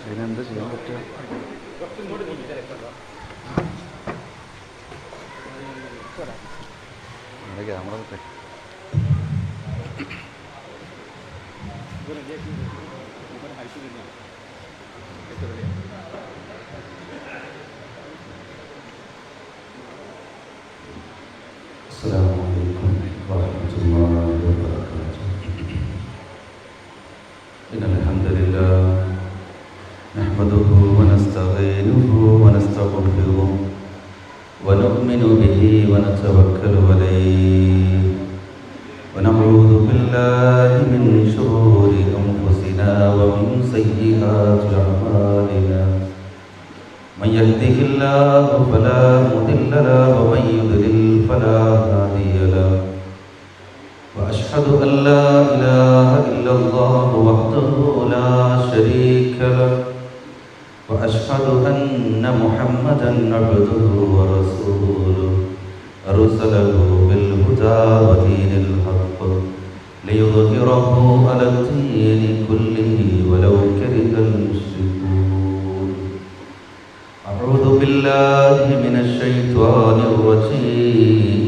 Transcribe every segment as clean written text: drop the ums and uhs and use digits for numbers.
അതിനെന്താ ചെയ്യാൻ പറ്റുക? ക്യാമറ കിട്ടെ. السلام عليكم ورحمة الله وبركاته. إن الحمد لله نحمده ونستعينه ونستغفره ونؤمن به ونتوكل عليه ونعوذ بالله من شرور أنفسنا ومن سيئات أعمالنا. من يهده الله فلا مضل له ومن يضلل فلا هادي له. وأشهد أن لا إله إلا الله وحده لا شريك له. وأشهد أن محمدا عبده ورسوله أرسله بالهدى ودين الحق ليظهره على الدين كله ولو كره المشركون. أعوذ بالله من الشيطان الرجيم.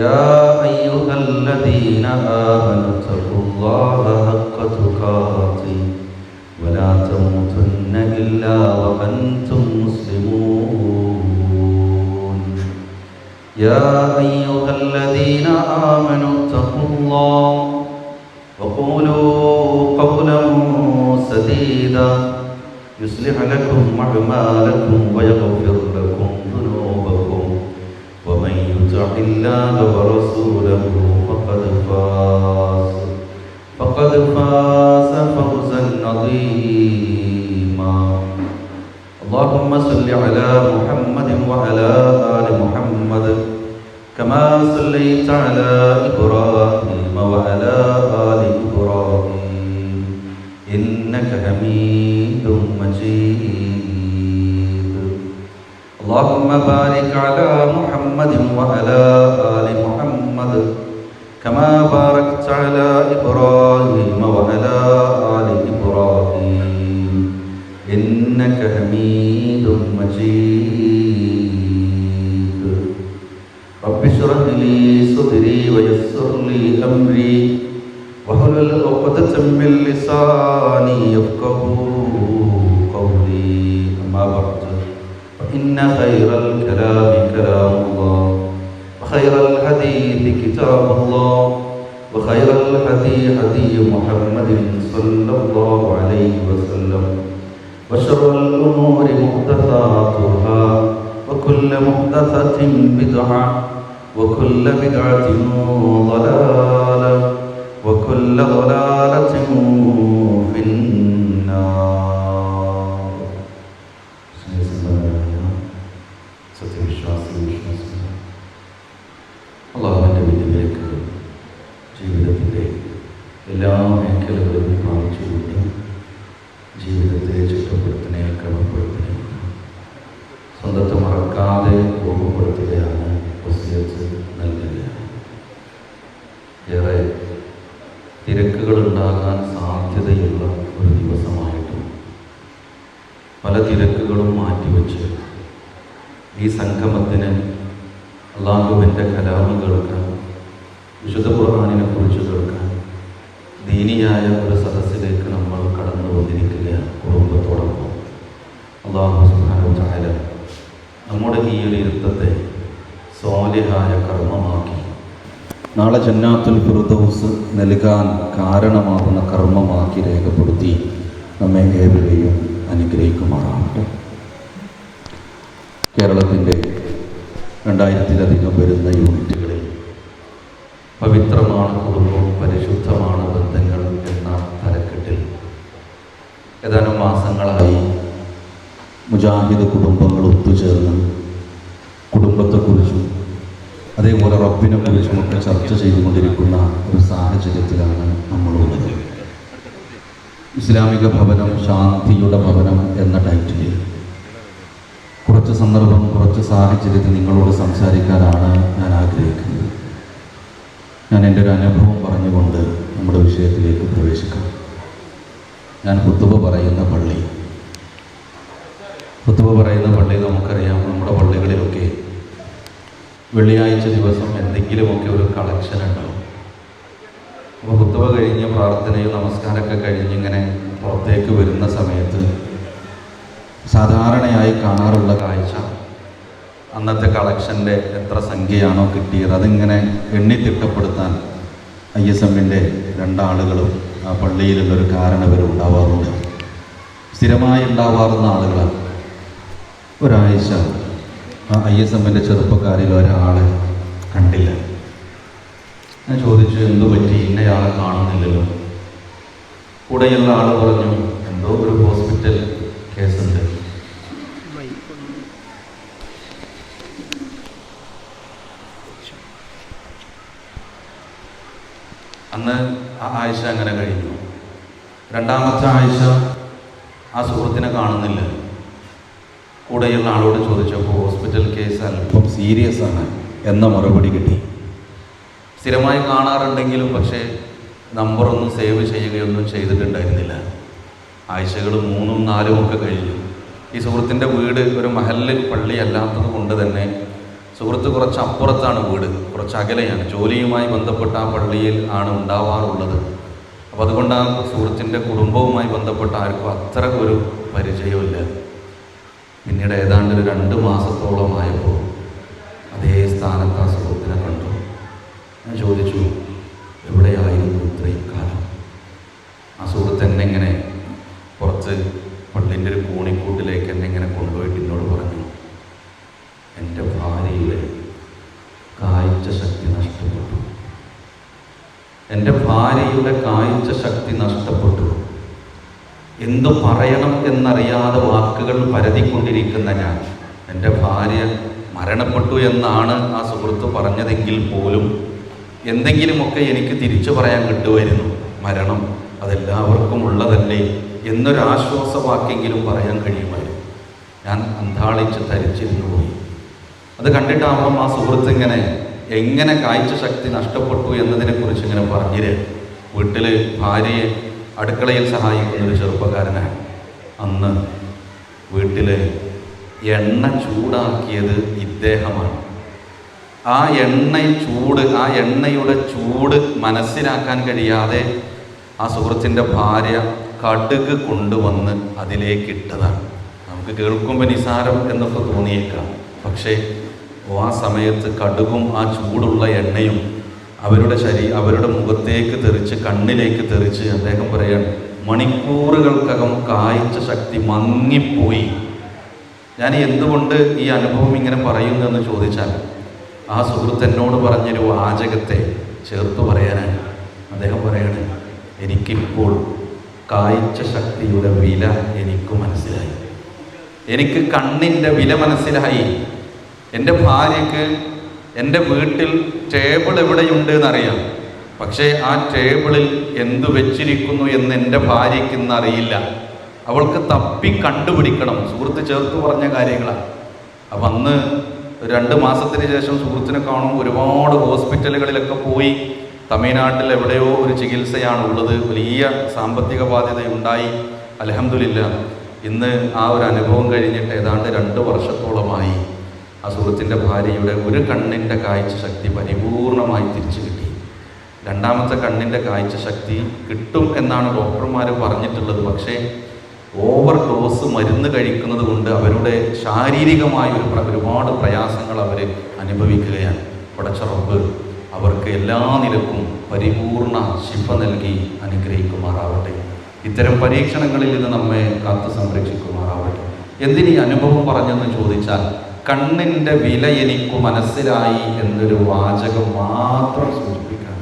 يا أيها الذين آمنوا اتقوا الله حق تقاته ولا تموتن إلا وأنتم مسلمون. يا أيها الذين آمنوا اتقوا الله وقولوا قولا سديدا يصلح لكم أعمالكم ويغفر لكم ذنوبكم ومن يطع الله ورسوله فقد فاز فوزا عظيما. اللهم صل على محمد وعلى آل محمد كما صليت على إبراهيم وعلى آل إبراهيم إنك حميد مجيد. اللهم بارك على محمد وعلى آل محمد كما باركت على إبراهيم وعلى آل إبراهيم إنك حميد مجيد. رب اشرح لي صدري ويسر لي أمري واحلل عقدة من لساني يفقهوا قولي. أما بعد فإن خير الكلام كلام الله وخير الحديث كتاب الله وخير الهدي هدي محمد صلى الله عليه وسلم وشر الأمور محدثاتها وكل محدثة بدعة وكل بدعة ضلالة وكل ضلالة في النار. അള്ളാഹുവിൻ്റെ വിധിവിലക്ക് ജീവിതത്തിൻ്റെ എല്ലാ മേഖലകളിലും പാലിച്ചുകൊണ്ട് ജീവിതത്തെ ചിട്ടപ്പെടുത്തണേ, ക്രമപ്പെടുത്തണേ, സ്വന്തത്തെ മറക്കാതെ ഓർമ്മപ്പെടുത്തുകയാണ് വസിയത്ത് നൽകുകയാണ്. ഏറെ തിരക്കുകളുണ്ടാകാൻ സാധ്യതയുള്ള ഒരു ദിവസമായിട്ടും പല തിരക്കുകളും മാറ്റിവെച്ച് ഈ സംഗമത്തിന് അള്ളാഹുവിൻ്റെ കലാമ് കേൾക്കാൻ, വിശുദ്ധ ഖുർആനിനെ കുറിച്ച് കേൾക്കാൻ, ദീനിയായ ഒരു സദസ്സിലേക്ക് നമ്മൾ കടന്നു വന്നിരിക്കുകയാണ് കുടുംബത്തോടൊപ്പം. അള്ളാഹു സുബ്ഹാനഹു വ തആല നമ്മുടെ ഈ ഒരു ഇരുത്തത്തെ സ്വാലിഹായ കർമ്മമാക്കി നാളെ ജന്നാത്തുൽ ഫിർദൗസ് നൽകാൻ കാരണമാകുന്ന കർമ്മമാക്കി രേഖപ്പെടുത്തി നമ്മെ ഏവരെയും അനുഗ്രഹിക്കുമാറാവട്ടെ. കേരളത്തിൻ്റെ 2000-ലധികം വരുന്ന യൂണിറ്റുകളിൽ പവിത്രമാണ് കുടുംബം, പരിശുദ്ധമാണ് ബന്ധങ്ങൾ എന്ന തലക്കെട്ടിൽ ഏതാനും മാസങ്ങളായി മുജാഹിദ് കുടുംബങ്ങൾ ഒത്തുചേർന്ന് കുടുംബത്തെക്കുറിച്ചും അതേപോലെ റബ്ബിനെ കുറിച്ചുമൊക്കെ ചർച്ച ചെയ്തുകൊണ്ടിരിക്കുന്ന ഒരു സാഹചര്യത്തിലാണ് നമ്മളുള്ളത്. ഇസ്ലാമിക ഭവനം, ശാന്തിയുടെ ഭവനം എന്ന ടൈറ്റിലിൽ കുറച്ച് സന്ദർഭം, കുറച്ച് സാഹചര്യത്തിൽ നിങ്ങളോട് സംസാരിക്കാനാണ് ഞാൻ ആഗ്രഹിക്കുന്നത്. ഞാൻ എൻ്റെ ഒരു അനുഭവം പറഞ്ഞുകൊണ്ട് നമ്മുടെ വിഷയത്തിലേക്ക് പ്രവേശിക്കാം. ഞാൻ ഖുതുബ പറയുന്ന പള്ളി. ഖുതുബ പറയുന്ന പള്ളി നമുക്കറിയാം, നമ്മുടെ പള്ളികളിലൊക്കെ വെള്ളിയാഴ്ച ദിവസം എന്തെങ്കിലുമൊക്കെ ഒരു കളക്ഷൻ ഉണ്ടാവും. അപ്പോൾ ഖുതുബ കഴിഞ്ഞ് പ്രാർത്ഥനയും നമസ്കാരമൊക്കെ കഴിഞ്ഞ് ഇങ്ങനെ പുറത്തേക്ക് വരുന്ന സമയത്ത് സാധാരണയായി കാണാറുള്ള കാഴ്ച, അന്നത്തെ കളക്ഷൻ്റെ എത്ര സംഖ്യയാണോ കിട്ടിയത് അതിങ്ങനെ എണ്ണിത്തിട്ടപ്പെടുത്താൻ ISMൻ്റെ രണ്ടാളുകളും ആ പള്ളിയിലുള്ളൊരു കാരണവരും ഉണ്ടാവാറുണ്ട്. സ്ഥിരമായി ഉണ്ടാവാറുന്ന ആളുകളാണ്. ഒരാഴ്ച ആ ISMൻ്റെ ചെറുപ്പക്കാരിൽ ഒരാളെ കണ്ടില്ല. ഞാൻ ചോദിച്ചു, എന്തു പറ്റി, ഇന്നയാളെ കാണുന്നില്ലല്ലോ? കൂടെയുള്ള ആൾ പറഞ്ഞു, എന്തോ ഒരു ഹോസ്പിറ്റൽ കേസുണ്ട്. അന്ന് ആ ആഴ്ച അങ്ങനെ കഴിഞ്ഞു. രണ്ടാമത്തെ ആഴ്ച ആ സുഹൃത്തിനെ കാണുന്നില്ല. കൂടെയുള്ള ആളോട് ചോദിച്ചപ്പോൾ ഹോസ്പിറ്റൽ കേസ് അല്പം സീരിയസ് ആണ് എന്ന മറുപടി കിട്ടി. സ്ഥിരമായി കാണാറുണ്ടെങ്കിലും പക്ഷേ നമ്പറൊന്നും സേവ് ചെയ്യുകയൊന്നും ചെയ്തിട്ടുണ്ടായിരുന്നില്ല. ആഴ്ചകൾ 3ഉം 4ഉം ഒക്കെ കഴിഞ്ഞു. ഈ സുഹൃത്തിൻ്റെ വീട് ഒരു മഹല്ല് പള്ളി അല്ലാത്തത് കൊണ്ട് തന്നെ സുഹൃത്ത് കുറച്ച് അപ്പുറത്താണ് വീട്, കുറച്ച് അകലെയാണ്. ജോലിയുമായി ബന്ധപ്പെട്ട ആ പള്ളിയിൽ ആണ് ഉണ്ടാവാറുള്ളത്. അപ്പോൾ അതുകൊണ്ട് ആ സുഹൃത്തിൻ്റെ കുടുംബവുമായി ബന്ധപ്പെട്ട ആർക്കും അത്ര ഒരു പരിചയമില്ല. പിന്നീട് ഏതാണ്ട് ഒരു 2 മാസത്തോളമായപ്പോൾ അതേ സ്ഥാനത്ത് ആ സുഹൃത്തിനെ കണ്ടു. ഞാൻ ചോദിച്ചു, എവിടെയായിരുന്നു ഇത്രയും കാലം? ആ സുഹൃത്ത് എന്നെ ഇങ്ങനെ പുറത്ത് പള്ളിൻ്റെ ഒരു കൂണിക്കൂട്ടിലേക്ക് എന്നെ ഇങ്ങനെ കൊണ്ടുപോയിട്ട് എന്നോട് പറഞ്ഞു, എൻ്റെ ഭാര്യയുടെ കാഴ്ച ശക്തി നഷ്ടപ്പെട്ടു. എൻ്റെ ഭാര്യയുടെ കാഴ്ച ശക്തി നഷ്ടപ്പെട്ടു. എന്തു പറയണം എന്നറിയാതെ വാക്കുകൾ പരതിക്കൊണ്ടിരിക്കുന്ന ഞാൻ, എൻ്റെ ഭാര്യ മരണപ്പെട്ടു എന്നാണ് ആ സുഹൃത്ത് പറഞ്ഞതെങ്കിൽ പോലും എന്തെങ്കിലുമൊക്കെ എനിക്ക് തിരിച്ചു പറയാൻ കിട്ടുമായിരുന്നു. മരണം അതെല്ലാവർക്കും ഉള്ളതല്ലേ എന്നൊരാശ്വാസവാക്കെങ്കിലും പറയാൻ കഴിയുമായിരുന്നു. ഞാൻ അന്താളിച്ച് തരിച്ചിരുന്നു പോയി. അത് കണ്ടിട്ടാവാം ആ സുഹൃത്ത് എങ്ങനെ കാഴ്ച ശക്തി നഷ്ടപ്പെട്ടു എന്നതിനെക്കുറിച്ച് ഇങ്ങനെ പറഞ്ഞിര്. വീട്ടിൽ ഭാര്യയെ അടുക്കളയിൽ സഹായിക്കുന്നൊരു ചെറുപ്പക്കാരനാണ്. അന്ന് വീട്ടിൽ എണ്ണ ചൂടാക്കിയത് ഇദ്ദേഹമാണ്. ആ എണ്ണയുടെ ചൂട് മനസ്സിലാക്കാൻ കഴിയാതെ ആ സുഹൃത്തിൻ്റെ ഭാര്യ കടുക് കൊണ്ടുവന്ന് അതിലേക്കിട്ടതാണ്. നമുക്ക് കേൾക്കുമ്പോൾ നിസാരം എന്നൊക്കെ തോന്നിയേക്കാം. പക്ഷേ ആ സമയത്ത് കടുകും ആ ചൂടുള്ള എണ്ണയും അവരുടെ മുഖത്തേക്ക് തെറിച്ച് കണ്ണിലേക്ക് തെറിച്ച് അദ്ദേഹം പറയാണ്, മണിക്കൂറുകൾക്കകം കാഴ്ച ശക്തി മങ്ങിപ്പോയി. ഞാൻ എന്തുകൊണ്ട് ഈ അനുഭവം ഇങ്ങനെ പറയുന്നു എന്ന് ചോദിച്ചാൽ, ആ സുഹൃത്ത് എന്നോട് പറഞ്ഞൊരു വാചകത്തെ ചേർത്ത് പറയാനാണ്. അദ്ദേഹം പറയാണ്, എനിക്കിപ്പോൾ കാഴ്ച ശക്തിയുടെ വില എനിക്ക് മനസ്സിലായി. എനിക്ക് കണ്ണിൻ്റെ വില മനസ്സിലായി. എൻ്റെ ഭാര്യയ്ക്ക് എൻ്റെ വീട്ടിൽ ടേബിൾ എവിടെയുണ്ട് എന്നറിയാം, പക്ഷേ ആ ടേബിളിൽ എന്തു വെച്ചിരിക്കുന്നു എന്ന് എൻ്റെ ഭാര്യയ്ക്ക് ഇന്നറിയില്ല. അവൾക്ക് തപ്പി കണ്ടുപിടിക്കണം. സുഹൃത്ത് ചേർത്ത് പറഞ്ഞ കാര്യങ്ങളാണ്. അപ്പം അന്ന് 2 മാസത്തിന് ശേഷം സുഹൃത്തിനെ കാണും. ഒരുപാട് ഹോസ്പിറ്റലുകളിലൊക്കെ പോയി. തമിഴ്നാട്ടിൽ എവിടെയോ ഒരു ചികിത്സയാണുള്ളത്. വലിയ സാമ്പത്തിക ബാധ്യതയുണ്ടായി. അൽഹംദുലില്ലാഹ് ഇന്ന് ആ ഒരു അനുഭവം കഴിഞ്ഞിട്ട് ഏതാണ്ട് 2 വർഷത്തോളമായി ആ സുഹൃത്തിൻ്റെ ഭാര്യയുടെ ഒരു കണ്ണിൻ്റെ കാഴ്ച ശക്തി പരിപൂർണമായി തിരിച്ചു കിട്ടി. രണ്ടാമത്തെ കണ്ണിൻ്റെ കാഴ്ച ശക്തി കിട്ടും എന്നാണ് ഡോക്ടർമാർ പറഞ്ഞിട്ടുള്ളത്. പക്ഷേ ഓവർ ഡോസ് മരുന്ന് കഴിക്കുന്നത് കൊണ്ട് അവരുടെ ശാരീരികമായ ഒരുപാട് പ്രയാസങ്ങൾ അവർ അനുഭവിക്കുകയാണ്. പടച്ച റബ്ബ് അവർക്ക് എല്ലാ നിലക്കും പരിപൂർണ ശിഫ നൽകി അനുഗ്രഹിക്കുമാറാവട്ടെ. ഇത്തരം പരീക്ഷണങ്ങളിൽ നിന്ന് നമ്മെ കാത്തു സംരക്ഷിക്കുമാറാവട്ടെ. എന്തിനീ അനുഭവം പറഞ്ഞെന്ന് ചോദിച്ചാൽ, കണ്ണിൻ്റെ വില എനിക്ക് മനസ്സിലായി എന്നൊരു വാചകം മാത്രം സൂചിപ്പിക്കണം.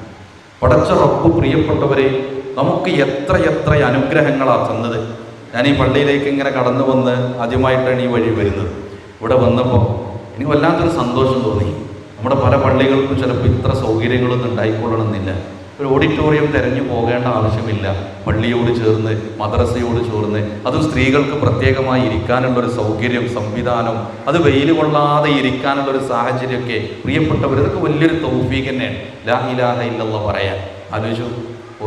പടച്ച റബ്ബ് പ്രിയപ്പെട്ടവരെ നമുക്ക് എത്ര അനുഗ്രഹങ്ങളാണ് തന്നത്. ഞാൻ ഈ പള്ളിയിലേക്ക് ഇങ്ങനെ കടന്നു വന്ന് ആദ്യമായിട്ടാണ് ഈ വഴി വരുന്നത്. ഇവിടെ വന്നപ്പോൾ എനിക്ക് വല്ലാത്തൊരു സന്തോഷം തോന്നി. നമ്മുടെ പല പള്ളികൾക്കും ചിലപ്പോൾ ഇത്ര സൗകര്യങ്ങളൊന്നും ഉണ്ടായിക്കൊള്ളണമെന്നില്ല. ഒരു ഓഡിറ്റോറിയം തിരഞ്ഞു പോകേണ്ട ആവശ്യമില്ല. പള്ളിയോട് ചേർന്ന്, മദ്രസയോട് ചേർന്ന്, അതും സ്ത്രീകൾക്ക് പ്രത്യേകമായി ഇരിക്കാനുള്ളൊരു സൗകര്യം, സംവിധാനം, അത് വെയിൽ കൊള്ളാതെ ഇരിക്കാനുള്ളൊരു സാഹചര്യമൊക്കെ പ്രിയപ്പെട്ടവർ, ഇതൊക്കെ വലിയൊരു തൗഫീഖ് തന്നെയാണ്. ലാ ഇലാഹ ഇല്ലല്ലാഹ് പറയാൻ ആലോചിച്ചു.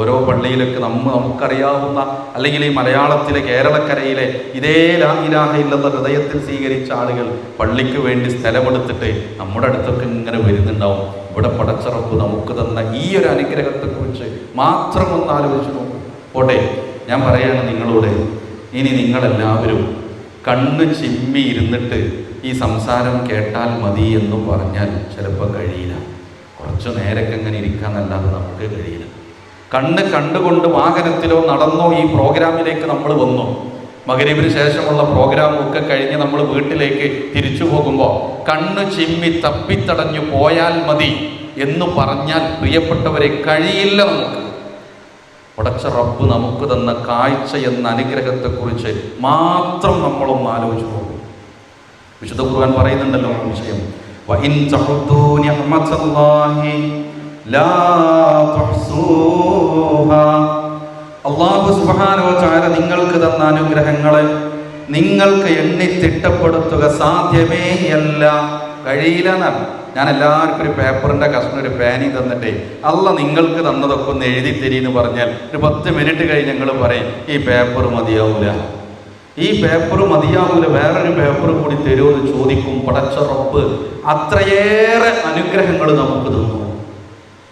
ഓരോ പള്ളിയിലൊക്കെ നമുക്കറിയാവുന്ന, അല്ലെങ്കിൽ ഈ മലയാളത്തിലെ കേരളക്കരയിലെ ഇതേ ലാ ഇലാഹ ഇല്ലല്ലാഹ് ഹൃദയത്തിൽ സ്വീകരിച്ച ആളുകൾ പള്ളിക്ക് വേണ്ടി സ്ഥലമെടുത്തിട്ട് നമ്മുടെ അടുത്തൊക്കെ ഇങ്ങനെ വരുന്നുണ്ടാവും. ഇവിടെ പടച്ച റബ്ബ് നമുക്ക് തന്ന ഈ ഒരു അനുഗ്രഹത്തെക്കുറിച്ച് മാത്രം ഒന്ന് ആലോചിച്ച് നോക്കും. പോട്ടെ, ഞാൻ പറയാണ് നിങ്ങളോട്, ഇനി നിങ്ങളെല്ലാവരും കണ്ണ് ചിമ്മി ഇരുന്നിട്ട് ഈ സംസാരം കേട്ടാൽ മതി എന്നും പറഞ്ഞാൽ ചിലപ്പോൾ കഴിയില്ല. കുറച്ചു നേരമൊക്കെ ഇങ്ങനെ ഇരിക്കാന്നല്ലാതെ നമുക്ക് കഴിയില്ല. കണ്ണ് കണ്ടുകൊണ്ട് വാഹനത്തിലോ നടന്നോ ഈ പ്രോഗ്രാമിലേക്ക് നമ്മൾ വന്നു. മഗ്‌രിബിന് ശേഷമുള്ള പ്രോഗ്രാമൊക്കെ കഴിഞ്ഞ് നമ്മൾ വീട്ടിലേക്ക് തിരിച്ചു പോകുമ്പോൾ കണ്ണ് ചിമ്മി തപ്പിത്തടഞ്ഞു പോയാൽ മതി എന്ന് പറഞ്ഞാൽ പ്രിയപ്പെട്ടവരെ കഴിയില്ല. നമുക്ക് പടച്ച റബ്ബ് നമുക്ക് തന്ന കാഴ്ച എന്ന അനുഗ്രഹത്തെക്കുറിച്ച് മാത്രം നമ്മളൊന്ന് ആലോചിച്ച് പോകും. വിശുദ്ധ ഖുർആൻ പറയുന്നുണ്ടല്ലോ വിഷയം, വഇൻ തഉദ്ദൂ നിഅമതല്ലാഹി ലാ തുഹ്സൂഹാ. അല്ലാഹു സുബ്ഹാനഹു വ തആല നിങ്ങൾക്ക് തന്ന അനുഗ്രഹങ്ങളെ നിങ്ങൾക്ക് എണ്ണി തിട്ടപ്പെടുത്തുക സാധ്യമേയല്ല, കഴിയില്ല എന്നാണ്. ഞാൻ എല്ലാവർക്കും ഒരു പേപ്പറിൻ്റെ കഷ്ണം, ഒരു പേനി തന്നിട്ടേ അല്ല നിങ്ങൾക്ക് തന്നതൊക്കെ ഒന്ന് എഴുതി തരീന്ന് പറഞ്ഞാൽ ഒരു 10 മിനിറ്റ് കഴിഞ്ഞ് ഞങ്ങൾ പറയും ഈ പേപ്പർ മതിയാവൂല, ഈ പേപ്പർ മതിയാവൂല, വേറൊരു പേപ്പർ കൂടി തരുമെന്ന് ചോദിക്കും. പടച്ച റബ്ബ് അത്രയേറെ അനുഗ്രഹങ്ങൾ നമുക്ക് തന്നു.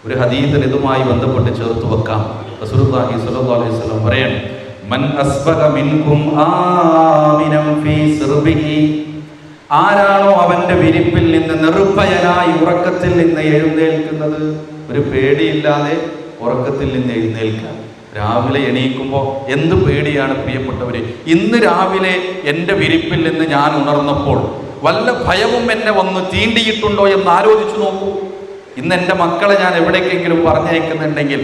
ഒരു ഹദീസിൽ ഇതുമായി ബന്ധപ്പെട്ട് ചേർത്ത് വെക്കാം. റസൂലുള്ളാഹി സ്വല്ലല്ലാഹു അലൈഹി വസല്ലം പറയാണ്, മൻ അസ്ബഗ മിൻകും ആമിനം ഫീ സിർബിഹി. ആരാണോ അവന്റെ വിരിപ്പിൽ നിന്ന് നിർഭയനായി ഉറക്കത്തിൽ നിന്ന് എഴുന്നേൽക്കുന്നത്, ഒരു പേടിയില്ലാതെ ഉറക്കത്തിൽ നിന്ന് എഴുന്നേൽക്കാൻ. രാവിലെ എണീക്കുമ്പോൾ എന്ത് പേടിയാണ് പ്രിയപ്പെട്ടവര്. ഇന്ന് രാവിലെ എൻ്റെ വിരിപ്പിൽ നിന്ന് ഞാൻ ഉണർന്നപ്പോൾ വല്ല ഭയവും എന്നെ വന്ന് തീണ്ടിയിട്ടുണ്ടോ എന്ന് ആലോചിച്ചു നോക്കൂ. ഇന്ന് എൻ്റെ മക്കളെ ഞാൻ എവിടേക്കെങ്കിലും പറഞ്ഞയക്കുന്നുണ്ടെങ്കിൽ,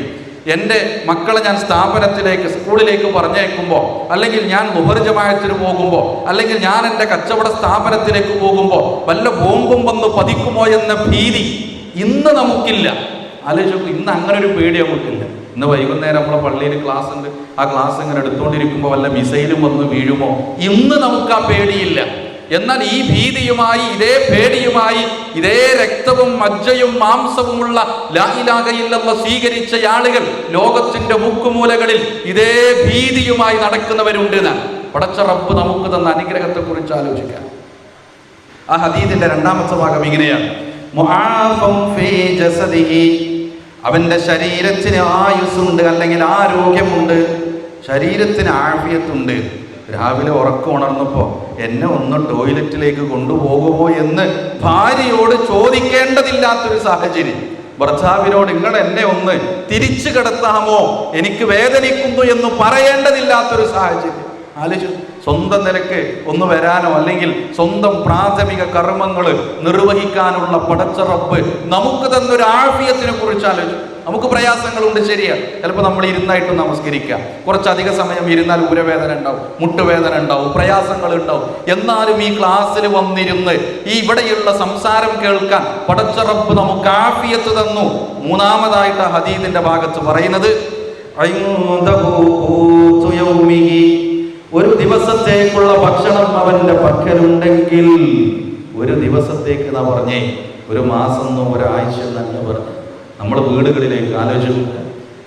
എൻ്റെ മക്കളെ ഞാൻ സ്ഥാപനത്തിലേക്ക്, സ്കൂളിലേക്ക് പറഞ്ഞയക്കുമ്പോൾ, അല്ലെങ്കിൽ ഞാൻ ളുഹർ ജമാഅത്തിന് പോകുമ്പോൾ, അല്ലെങ്കിൽ ഞാൻ എൻ്റെ കച്ചവട സ്ഥാപനത്തിലേക്ക് പോകുമ്പോൾ വല്ല ബോംബും വന്ന് പതിക്കുമോ എന്ന ഭീതി ഇന്ന് നമുക്കില്ല. ആലോചിച്ചു, ഇന്ന് അങ്ങനെ ഒരു പേടി നമുക്കില്ല. ഇന്ന് വൈകുന്നേരം നമ്മളെ പള്ളിയിൽ ക്ലാസ് ഉണ്ട്, ആ ക്ലാസ് ഇങ്ങനെ എടുത്തുകൊണ്ടിരിക്കുമ്പോൾ വല്ല മിസൈലും വന്ന് വീഴുമോ, ഇന്ന് നമുക്ക് ആ പേടിയില്ല. എന്നാൽ ഈ ഭീതിയുമായി, ഇതേ പേടിയുമായി, ഇതേ രക്തവും മജ്ജയും മാംസവുമുള്ള ലാ ഇലാഹ ഇല്ലല്ലാഹ് സ്വീകരിച്ച ആളുകൾ ലോകത്തിന്റെ മുക്കുമൂലകളിൽ ഇതേ ഭീതിയുമായി നടക്കുന്നവരുണ്ട്. പടച്ച റബ്ബ് നമുക്ക് തന്ന അനുഗ്രഹത്തെ കുറിച്ച് ആലോചിക്കാം. ആ ഹദീസിന്റെ 2ാമത്തെ ഭാഗം ഇങ്ങനെയാണ്, മുആഫൻ ഫീ ജസദിഹി. അവന്റെ ശരീരത്തിന് ആയുസ്സുണ്ട്, അല്ലെങ്കിൽ ആരോഗ്യമുണ്ട്, ശരീരത്തിന് ആഫിയത്തുണ്ട്. രാവിലെ ഉറക്കം ഉണർന്നപ്പോൾ എന്നെ ഒന്ന് ടോയ്ലറ്റിലേക്ക് കൊണ്ടുപോകുമോ എന്ന് ഭാര്യയോട് ചോദിക്കേണ്ടതില്ലാത്തൊരു സാഹചര്യം. ഭർത്താവിനോട് നിങ്ങൾ എന്നെ ഒന്ന് തിരിച്ചു കിടത്താമോ, എനിക്ക് വേദനിക്കുന്നു എന്ന് പറയേണ്ടതില്ലാത്തൊരു സാഹചര്യം. ആലോചിച്ചു, സ്വന്തം നിലക്ക് ഒന്ന് വരാനോ അല്ലെങ്കിൽ സ്വന്തം പ്രാഥമിക കർമ്മങ്ങൾ നിർവഹിക്കാനുള്ള പടച്ച റബ്ബ് നമുക്ക് തന്നൊരു ആഫിയത്തിനെ കുറിച്ച് ആലോചിച്ചു. നമുക്ക് പ്രയാസങ്ങളുണ്ട്, ശരിയാണ്. ചിലപ്പോൾ നമ്മൾ ഇരുന്നായിട്ട് നമസ്കരിക്കാം, കുറച്ചധിക സമയം ഇരുന്നാൽ ഉരവേദന ഉണ്ടാവും, മുട്ടുവേദന ഉണ്ടാവും, പ്രയാസങ്ങൾ ഉണ്ടാവും. എന്നാലും ഈ ക്ലാസ്സിൽ വന്നിരുന്ന് ഈ ഇവിടെയുള്ള സംസാരം കേൾക്കാൻ പടച്ച റബ്ബ് നമുക്ക് ആഫിയത്ത് തന്നു. 3ാമതായിട്ട് ആ ഹദീസിന്റെ ഭാഗത്ത് പറയുന്നത്, ഒരു ദിവസത്തേക്കുള്ള ഭക്ഷണം അവന്റെ പക്കലുണ്ടെങ്കിൽ, ഒരു ദിവസത്തേക്ക് എന്നാ പറഞ്ഞേ, ഒരു മാസം എന്നോ ഒരാഴ്ച എന്നല്ല പറഞ്ഞു. നമ്മുടെ വീടുകളിലേക്ക് ആലോചിക്കുക,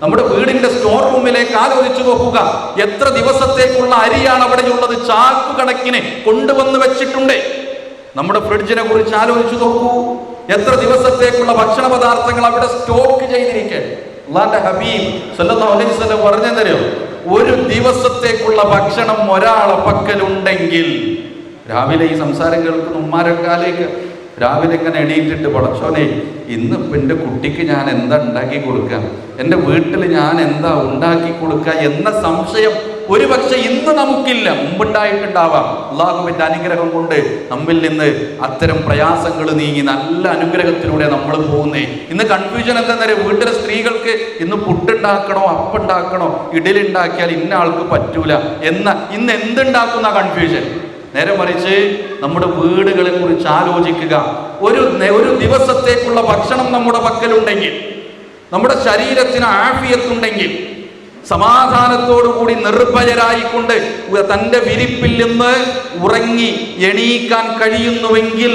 നമ്മുടെ വീടിന്റെ സ്റ്റോർ റൂമിലേക്ക് ആലോചിച്ചു നോക്കുക. എത്ര ദിവസത്തേക്കുള്ള അരിയാണ് അവിടെയുള്ളത്, ചാക്കു കണക്കിന് കൊണ്ടുവന്ന് വെച്ചിട്ടുണ്ട്. നമ്മുടെ ഫ്രിഡ്ജിനെ കുറിച്ച് ആലോചിച്ചു നോക്കൂ, എത്ര ദിവസത്തേക്കുള്ള ഭക്ഷണ പദാർത്ഥങ്ങൾ അവിടെ സ്റ്റോക്ക് ചെയ്തിരിക്കെ. അല്ലാഹുവിന്റെ ഹബീബ് സല്ലല്ലാഹു അലൈഹി വസല്ലം പറഞ്ഞു തരും, ഒരു ദിവസത്തേക്കുള്ള ഭക്ഷണം ഒരാളെ പക്കലുണ്ടെങ്കിൽ. രാവിലെ ഈ സംസാരം കേൾക്കുന്ന ഉമ്മാരക്കാലേക്ക് രാവിലെ ഇങ്ങനെ എണീറ്റിട്ട്, പടച്ചോനെ ഇന്നിപ്പോൾ എൻ്റെ കുട്ടിക്ക് ഞാൻ എന്താ ഉണ്ടാക്കി കൊടുക്കാം, എൻ്റെ വീട്ടിൽ ഞാൻ എന്താ ഉണ്ടാക്കി കൊടുക്കുക എന്ന സംശയം ഒരു പക്ഷെ ഇന്ന് നമുക്കില്ല, മുമ്പുണ്ടായിട്ടുണ്ടാവാം. അള്ളാഹുവിൻ്റെ അനുഗ്രഹം കൊണ്ട് നമ്മിൽ നിന്ന് അത്തരം പ്രയാസങ്ങൾ നീങ്ങി നല്ല അനുഗ്രഹത്തിലൂടെ നമ്മൾ പോകുന്നേ. ഇന്ന് കൺഫ്യൂഷൻ എന്താണെന്നറിയാം, വീട്ടിലെ സ്ത്രീകൾക്ക് ഇന്ന് പുട്ടുണ്ടാക്കണോ അപ്പുണ്ടാക്കണോ, ഇഡലി ഉണ്ടാക്കിയാൽ ഇന്ന ആൾക്ക് പറ്റൂല എന്ന ഇന്ന് എന്തുണ്ടാക്കുന്ന കൺഫ്യൂഷൻ. നേരെ മറിച്ച് നമ്മുടെ വീടുകളെ കുറിച്ച് ആലോചിക്കുക. ഒരു ദിവസത്തേക്കുള്ള ഭക്ഷണം നമ്മുടെ പക്കലുണ്ടെങ്കിൽ, നമ്മുടെ ശരീരത്തിന് ആഫിയത്തുണ്ടെങ്കിൽ, സമാധാനത്തോടുകൂടി നിർഭയരായിക്കൊണ്ട് തൻ്റെ വിരിപ്പിൽ നിന്ന് ഉറങ്ങി എണീക്കാൻ കഴിയുന്നുവെങ്കിൽ,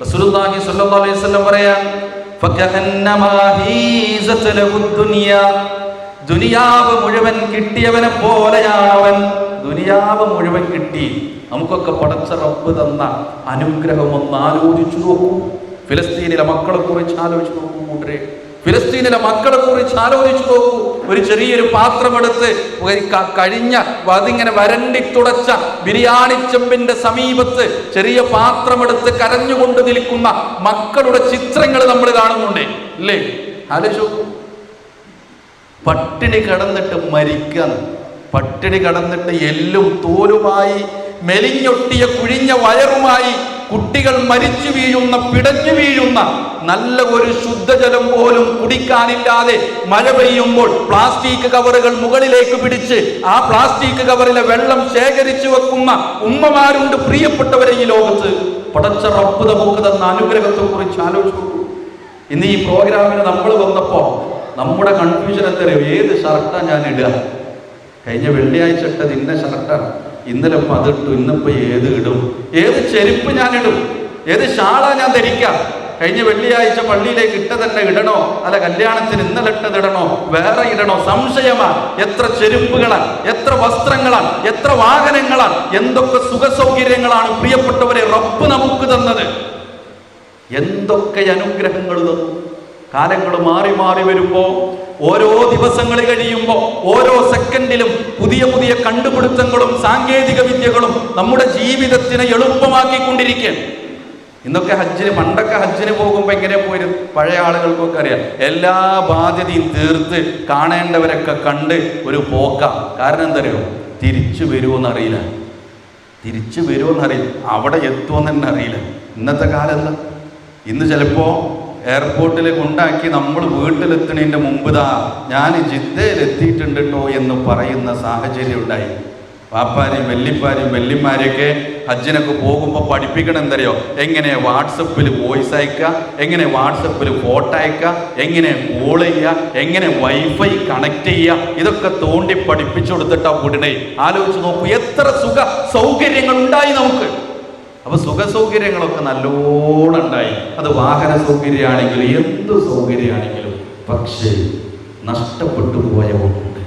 റസൂലുള്ളാഹി സ്വല്ലല്ലാഹു അലൈഹി വസല്ലം പറയാൻ, ഫകഅന്നമാ ഹീസത ലഹു ദുനിയ, ദുനിയാവ് മുഴുവൻ കിട്ടിയവനെ പോലെയാണവൻ. ദുനിയാവ് മുഴുവൻ കിട്ടി. നമുക്കൊക്കെ പടച്ച റബ്ബ് തന്ന അനുഗ്രഹം ഒന്ന് ആലോചിച്ചു നോക്കൂ. ഫിലിസ്തീനിലെ മക്കളെ കുറിച്ച് ആലോചിച്ചു നോക്കൂ കൂട്ടരെ. ഫിലിസ്തീനിലെ മക്കളെ കുറിച്ച് ആലോചിച്ചു നോക്കൂ. ഒരു ചെറിയൊരു പാത്രമെടുത്ത് കഴിഞ്ഞ അതിങ്ങനെ വരണ്ടി തുടച്ച ബിരിയാണി ചെമ്പിന്റെ സമീപത്ത് ചെറിയ പാത്രമെടുത്ത് കരഞ്ഞുകൊണ്ട് നിൽക്കുന്ന മക്കളുടെ ചിത്രങ്ങൾ നമ്മൾ കാണുന്നുണ്ട് ഇല്ലേ? ആലോചിച്ചു. പട്ടിണി കിടന്നിട്ട് മരിക്കാൻ, പട്ടിണി കിടന്നിട്ട് എല്ലും തോലുമായി മെലിഞ്ഞൊട്ടിയ കുഴിഞ്ഞ വയറുമായി കുട്ടികൾ മരിച്ചു വീഴുന്ന, പിടഞ്ഞു വീഴുന്ന, നല്ല ഒരു ശുദ്ധജലം പോലും കുടിക്കാനില്ലാതെ മഴ പെയ്യുമ്പോൾ പ്ലാസ്റ്റിക് കവറുകൾ മുകളിലേക്ക് പിടിച്ച് ആ പ്ലാസ്റ്റിക് കവറിലെ വെള്ളം ശേഖരിച്ചു വെക്കുന്ന ഉമ്മമാരുണ്ട്. പ്രിയപ്പെട്ടവരെ, ഈ ലോകത്ത് പടച്ച റബ്ബ് നമുക്ക് തന്ന അനുഗ്രഹത്തെ കുറിച്ച് ആലോചിച്ചു. ഇന്ന് ഈ പ്രോഗ്രാമിന് നമ്മൾ വന്നപ്പോ നമ്മുടെ കൺഫ്യൂഷൻ എന്തറിയോ? ഏത് ഷർട്ടാണ് ഞാൻ ഇടുക? കഴിഞ്ഞ വെള്ളിയാഴ്ച ഇട്ടത് ഇന്ന ഷർട്ടാണ്, ഇന്നലെ ഇപ്പം അതിട്ടു, ഇന്നിപ്പോൾ ഏത് ഇടും? ഏത് ചെരുപ്പ് ഞാൻ ഇടും? ഏത് ഷാളാ ഞാൻ ധരിക്കാം? കഴിഞ്ഞ വെള്ളിയാഴ്ച പള്ളിയിലേക്ക് ഇട്ട തന്നെ ഇടണോ, അല്ല കല്യാണത്തിന് ഇന്നലെ ഇട്ടത് ഇടണോ, വേറെ ഇടണോ? സംശയമാണ്. എത്ര ചെരുപ്പുകളാണ്, എത്ര വസ്ത്രങ്ങളാണ്, എത്ര വാഹനങ്ങളാണ്, എന്തൊക്കെ സുഖസൗകര്യങ്ങളാണ് പ്രിയപ്പെട്ടവരെ റബ്ബ് നമുക്ക് തന്നത്. എന്തൊക്കെ അനുഗ്രഹങ്ങൾ തന്നു. കാലങ്ങൾ മാറി മാറി വരുമ്പോൾ, ഓരോ ദിവസങ്ങൾ കഴിയുമ്പോൾ, ഓരോ സെക്കൻഡിലും പുതിയ പുതിയ കണ്ടുപിടുത്തങ്ങളും സാങ്കേതിക വിദ്യകളും നമ്മുടെ ജീവിതത്തിനെ എളുപ്പമാക്കിക്കൊണ്ടിരിക്കുകയാണ്. ഇന്നൊക്കെ ഹജ്ജിന്, പണ്ടൊക്കെ ഹജ്ജിന് പോകുമ്പോൾ എങ്ങനെ പോയിരുന്നു? പഴയ ആളുകൾക്കൊക്കെ അറിയാം. എല്ലാ ബാധ്യതയും തീർത്ത് കാണേണ്ടവരൊക്കെ കണ്ട് ഒരു പോക്കാം. കാരണം എന്തറിയോ? തിരിച്ചു വരുമോയെന്നറിയില്ല, തിരിച്ചു വരുമോയെന്നറിയില്ല, അവിടെ എത്തുമെന്ന് തന്നെ അറിയില്ല. ഇന്നത്തെ കാലം എന്താ? ഇന്ന് ചിലപ്പോൾ എയർപോർട്ടിൽ കൊണ്ടാക്കി നമ്മൾ വീട്ടിലെത്തുന്നതിൻ്റെ മുമ്പ് ഞാൻ ജിദ്ദയിൽ എത്തിയിട്ടുണ്ട് കേട്ടോ എന്ന് പറയുന്ന സാഹചര്യം ഉണ്ടായി. പാപ്പാരെയും വെല്ലിപ്പാരെയും വെല്ലിമാരെയൊക്കെ ഹജ്ജിനൊക്കെ പോകുമ്പോൾ പഠിപ്പിക്കണം എന്തറിയോ? എങ്ങനെ വാട്സപ്പിൽ വോയിസ് അയക്കുക, എങ്ങനെ വാട്സപ്പിൽ ഫോട്ടോ അയക്കുക, എങ്ങനെ കോൾ ചെയ്യുക, എങ്ങനെ വൈഫൈ കണക്ട് ചെയ്യുക, ഇതൊക്കെ തോണ്ടി പഠിപ്പിച്ചു കൊടുത്തിട്ടാ വിടണേ. ആലോചിച്ച് നോക്കൂ, എത്ര സുഖ സൗകര്യങ്ങൾ ഉണ്ടായി നമുക്ക്. അപ്പൊ സുഖ സൗകര്യങ്ങളൊക്കെ നല്ലോണം ഉണ്ടായി. അത് വാഹന സൗകര്യമാണെങ്കിലും എന്ത് സൗകര്യമാണെങ്കിലും. പക്ഷേ നഷ്ടപ്പെട്ടു പോയ ഒന്നുണ്ട്.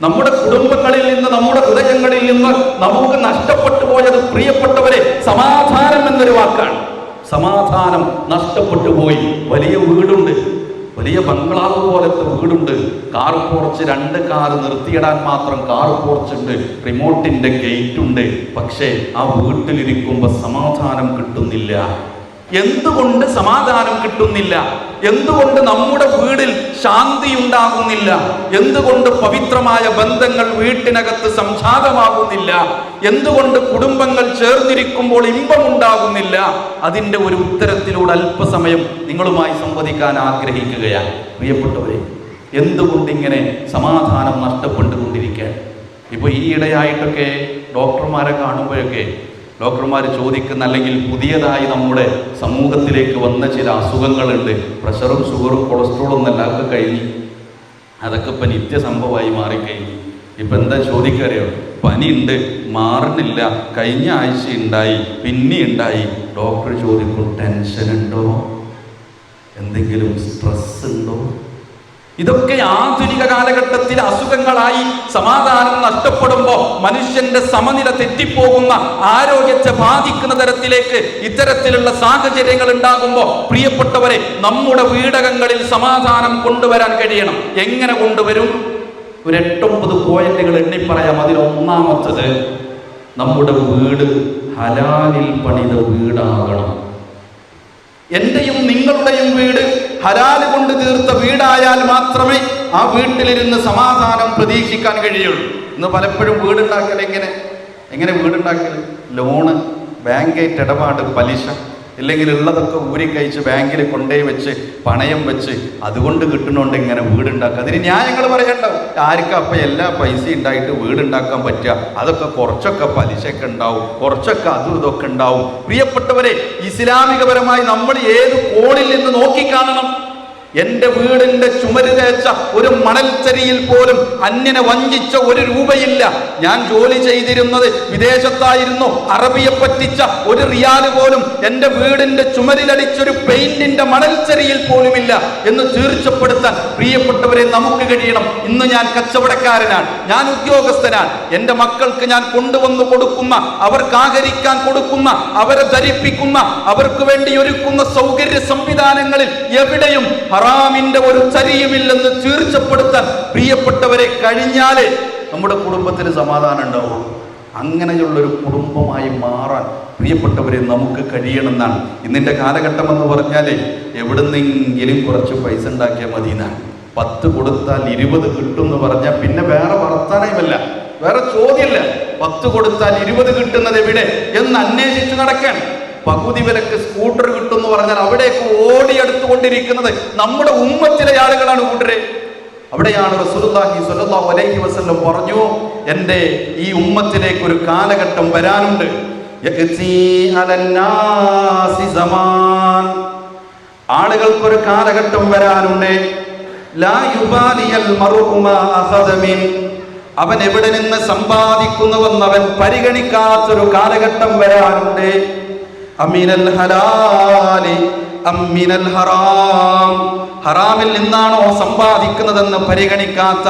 നമ്മുടെ കുടുംബങ്ങളിൽ നിന്ന്, നമ്മുടെ ഹൃദയങ്ങളിൽ നിന്ന് നമുക്ക് നഷ്ടപ്പെട്ടു പോയത് പ്രിയപ്പെട്ടവരെ സമാധാനം എന്നൊരു വാക്കാണ്. സമാധാനം നഷ്ടപ്പെട്ടു പോയി. വലിയ വീടുണ്ട്, വലിയ ബംഗ്ലാവ് പോലത്തെ വീടുണ്ട്, കാർ പോർച്ച്, 2 കാർ നിർത്തിയിടാൻ മാത്രം കാർ പോർച്ച് ഉണ്ട്, റിമോട്ടിന്റെ ഗേറ്റ് ഉണ്ട്. പക്ഷേ ആ വീട്ടിലിരിക്കുമ്പോൾ സമാധാനം കിട്ടുന്നില്ല. എന്തുകൊണ്ട് സമാധാനം കിട്ടുന്നില്ല? എന്തുകൊണ്ട് നമ്മുടെ വീടിൽ ശാന്തി ഉണ്ടാകുന്നില്ല? എന്തുകൊണ്ട് പവിത്രമായ ബന്ധങ്ങൾ വീട്ടിനകത്ത് സംജാതമാകുന്നില്ല? എന്തുകൊണ്ട് കുടുംബങ്ങൾ ചേർന്നിരിക്കുമ്പോൾ ഇമ്പമുണ്ടാകുന്നില്ല? അതിൻ്റെ ഒരു ഉത്തരത്തിലൂടെ അല്പസമയം നിങ്ങളുമായി സംവദിക്കാൻ ആഗ്രഹിക്കുകയാണ് പ്രിയപ്പെട്ടവരെ. എന്തുകൊണ്ടിങ്ങനെ സമാധാനം നഷ്ടപ്പെട്ടുകൊണ്ടിരിക്കാൻ? ഇപ്പോൾ ഈ ഇടയായിട്ടൊക്കെ ഡോക്ടർമാരെ കാണുമ്പോഴൊക്കെ ഡോക്ടർമാർ ചോദിക്കുന്ന, അല്ലെങ്കിൽ പുതിയതായി നമ്മുടെ സമൂഹത്തിലേക്ക് വന്ന ചില അസുഖങ്ങളുണ്ട്. പ്രഷറും ഷുഗറും കൊളസ്ട്രോളും ഒന്നും എല്ലാവർക്കും കഴിഞ്ഞു. അതൊക്കെ ഇപ്പം നിത്യസംഭവമായി മാറിക്കഴിഞ്ഞു. ഇപ്പം എന്താ ചോദിക്കറിയോ? പനിയുണ്ട്, മാറുന്നില്ല, കഴിഞ്ഞ ആഴ്ച ഉണ്ടായി, പിന്നെ ഉണ്ടായി. ഡോക്ടർ ചോദിക്കും, ടെൻഷൻ ഉണ്ടോ? എന്തെങ്കിലും സ്ട്രെസ് ഉണ്ടോ? ഇതൊക്കെ ആധുനിക കാലഘട്ടത്തിൽ അസുഖങ്ങളായി. സമാധാനം നഷ്ടപ്പെടുമ്പോൾ മനുഷ്യന്റെ സമനില തെറ്റിപ്പോകുന്ന, ആരോഗ്യത്തെ ബാധിക്കുന്ന തരത്തിലേക്ക് ഇത്തരത്തിലുള്ള സാഹചര്യങ്ങൾ ഉണ്ടാകുമ്പോൾ പ്രിയപ്പെട്ടവരെ നമ്മുടെ വീടകങ്ങളിൽ സമാധാനം കൊണ്ടുവരാൻ കഴിയണം. എങ്ങനെ കൊണ്ടുവരും? ഒരു 8-9 പോയിന്റുകൾ എണ്ണിപ്പറയാം. അതിൽ ഒന്നാമത്തത്, നമ്മുടെ വീട് ഹലാലിൽ പണിത വീടാകണം. എന്റെയും നിങ്ങളുടെയും വീട് ഹലാല് കൊണ്ട് തീർത്ത വീടായാൽ മാത്രമേ ആ വീട്ടിലിരുന്ന് സമാധാനം പ്രതീക്ഷിക്കാൻ കഴിയുള്ളൂ. ഇന്ന് പലപ്പോഴും വീടുണ്ടാക്കൽ എങ്ങനെ വീടുണ്ടാക്കൽ? ലോണ്, ബാങ്കേറ്റ് ഇടപാട്, പലിശ, ഇല്ലെങ്കിൽ ഉള്ളതൊക്കെ ഊരിക്കഴിച്ച് ബാങ്കിൽ കൊണ്ടുപോയി വെച്ച് പണയം വെച്ച് അതുകൊണ്ട് കിട്ടുന്നുണ്ട് ഇങ്ങനെ വീടുണ്ടാക്കുക. അതിന് ന്യായങ്ങൾ പറയണ്ട. ആർക്കും അപ്പം എല്ലാ പൈസ ഉണ്ടായിട്ട് വീടുണ്ടാക്കാൻ പറ്റുക? അതൊക്കെ കുറച്ചൊക്കെ പലിശയൊക്കെ ഉണ്ടാവും, കുറച്ചൊക്കെ അതും ഇതൊക്കെ ഉണ്ടാവും. പ്രിയപ്പെട്ടവരെ, ഇസ്ലാമികപരമായി നമ്മൾ ഏത് കോണിൽ നിന്ന് നോക്കിക്കാണണം? എന്റെ വീടിന്റെ ചുമര് തേച്ച ഒരു മണൽച്ചരിയിൽ പോലും അന്യനെ വഞ്ചിച്ച ഒരു രൂപയില്ല. ഞാൻ ജോലി ചെയ്തിരുന്നത് വിദേശത്തായിരുന്നു. അറബിയെ പറ്റിച്ച ഒരു റിയാല് പോലും എന്റെ വീടിന്റെ ചുമരിലടിച്ചൊരു പെയിന്റിന്റെ മണൽച്ചരിയിൽ പോലുമില്ല എന്ന് തീർച്ചപ്പെടുത്താൻ പ്രിയപ്പെട്ടവരെ നമുക്ക് കഴിയണം. ഇന്ന് ഞാൻ കച്ചവടക്കാരനാണ്, ഞാൻ ഉദ്യോഗസ്ഥനാണ്. എന്റെ മക്കൾക്ക് ഞാൻ കൊണ്ടുവന്നു കൊടുക്കുന്ന, അവർക്ക് ആഹരിക്കാൻ കൊടുക്കുന്ന, അവരെ ധരിപ്പിക്കുന്ന, അവർക്ക് വേണ്ടി ഒരുക്കുന്ന സൗകര്യ സംവിധാനങ്ങളിൽ എവിടെയും ഹറാമിന്റെ ഒരു ചരിയുമില്ലെന്ന് തീർച്ചപ്പെടുത്താൻ പ്രിയപ്പെട്ടവരെ കഴിഞ്ഞാലേ നമ്മുടെ കുടുംബത്തിന് സമാധാനം ഉണ്ടാവും. അങ്ങനെയുള്ളൊരു കുടുംബമായി മാറാൻ പ്രിയപ്പെട്ടവരെ നമുക്ക് കഴിയണമെന്നാണ്. ഇന്നിൻ്റെ കാലഘട്ടം എന്ന് പറഞ്ഞാലേ എവിടുന്നെങ്കിലും കുറച്ച് പൈസ ഉണ്ടാക്കിയാൽ മതി എന്നാണ്. 10 കൊടുത്താൽ 20 കിട്ടും എന്ന് പറഞ്ഞാൽ പിന്നെ വേറെ വർത്താനമല്ല, വേറെ ചോദ്യമല്ല. 10 കൊടുത്താൽ 20 കിട്ടുന്നത് എവിടെ എന്ന് അന്വേഷിച്ച് നടക്കാൻ. പകുതി വിലക്ക് സ്കൂട്ടർ കിട്ടും എന്ന് പറഞ്ഞാൽ അവിടേക്ക് ഓടിയെടുത്തുകൊണ്ടിരിക്കുന്നത് നമ്മുടെ ഉമ്മത്തിലെ ആളുകളാണ് കൂട്ടരെ. അവിടെയാണ് റസൂലുള്ളാഹി സ്വല്ലല്ലാഹു അലൈഹി വസല്ലം പറഞ്ഞു, എൻ്റെ ഈ ഉമ്മത്തിലേക്ക് ഒരു കാലഘട്ടം വരാനുണ്ട്. ആളുകൾക്കൊരു കാലഘട്ടം വരാനുണ്ട്. അവൻ എവിടെ നിന്ന് സമ്പാദിക്കുന്നുവെന്നവൻ പരിഗണിക്കാത്തൊരു കാലഘട്ടം വരാനുണ്ട്. അമിനൽ ഹലാലി അമിനൽ ഹറാം, ഹറാമിൽ നിന്നാണോ സമ്പാദിക്കുന്നതെന്ന് പരിഗണിക്കാത്ത,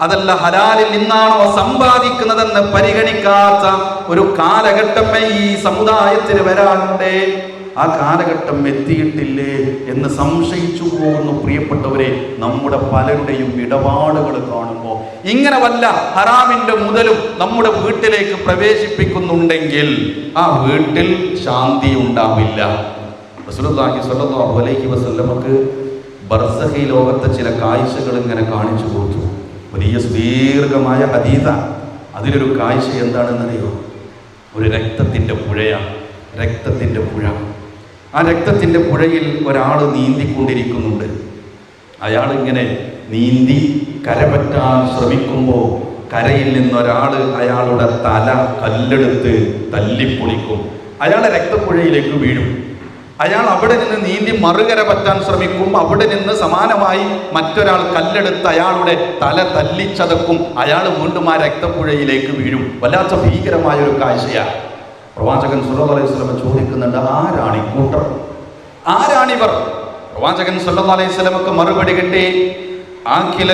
അതല്ല ഹലാലിൽ നിന്നാണോ സമ്പാദിക്കുന്നതെന്ന് പരിഗണിക്കാത്ത ഒരു കാലഘട്ടം ഈ സമുദായത്തിന് വരാനുണ്ട്. ആ കാലഘട്ടം എത്തിയിട്ടില്ലേ എന്ന് സംശയിച്ചു പോകുന്നു പ്രിയപ്പെട്ടവരെ. നമ്മുടെ പലരുടെയും ഇടപാടുകൾ കാണുമ്പോൾ ഇങ്ങനെ വല്ല ഹറാമിന്റെ മുതലും നമ്മുടെ വീട്ടിലേക്ക് പ്രവേശിപ്പിക്കുന്നുണ്ടെങ്കിൽ ആ വീട്ടിൽ ശാന്തി ഉണ്ടാവില്ല. റസൂലുള്ളാഹി സ്വല്ലല്ലാഹു അലൈഹി വസല്ലമക്ക് ബർസഖി ലോകത്തെ ചില കാഴ്ചകൾ ഇങ്ങനെ കാണിച്ചു കൊടുത്തു. വലിയ ദീർഘമായ ഹദീസാണ്. അതിലൊരു കാഴ്ച എന്താണെന്നറിയോ? ഒരു രക്തത്തിൻ്റെ പുഴയാണ്. രക്തത്തിൻ്റെ പുഴ. ആ രക്തത്തിൻ്റെ പുഴയിൽ ഒരാൾ നീന്തിക്കൊണ്ടിരിക്കുന്നുണ്ട്. അയാൾ ഇങ്ങനെ നീന്തി കരപറ്റാൻ ശ്രമിക്കുമ്പോൾ കരയിൽ നിന്നൊരാൾ അയാളുടെ തല കല്ലെടുത്ത് തല്ലിപ്പൊളിക്കും. അയാളെ രക്തപ്പുഴയിലേക്ക് വീഴും. അയാൾ അവിടെ നിന്ന് നീന്തി മറുകര പറ്റാൻ ശ്രമിക്കും. അവിടെ നിന്ന് സമാനമായി മറ്റൊരാൾ കല്ലെടുത്ത് അയാളുടെ തല തല്ലിച്ചതക്കും. അയാൾ വീണ്ടും ആ രക്തപ്പുഴയിലേക്ക് വീഴും. വല്ലാത്ത ഭീകരമായൊരു കാഴ്ചയാണ്. പ്രവാചകൻ സല്ലല്ലാഹു അലൈഹി വസല്ലം ചോദിക്കുന്നുണ്ട്, ആരാണ് ഈ കൂട്ടർ? ആരാണിവർ? പ്രവാചകൻ സല്ലല്ലാഹു അലൈഹി വസല്ലമക്ക് മറുപടി കിട്ടി, ആഖില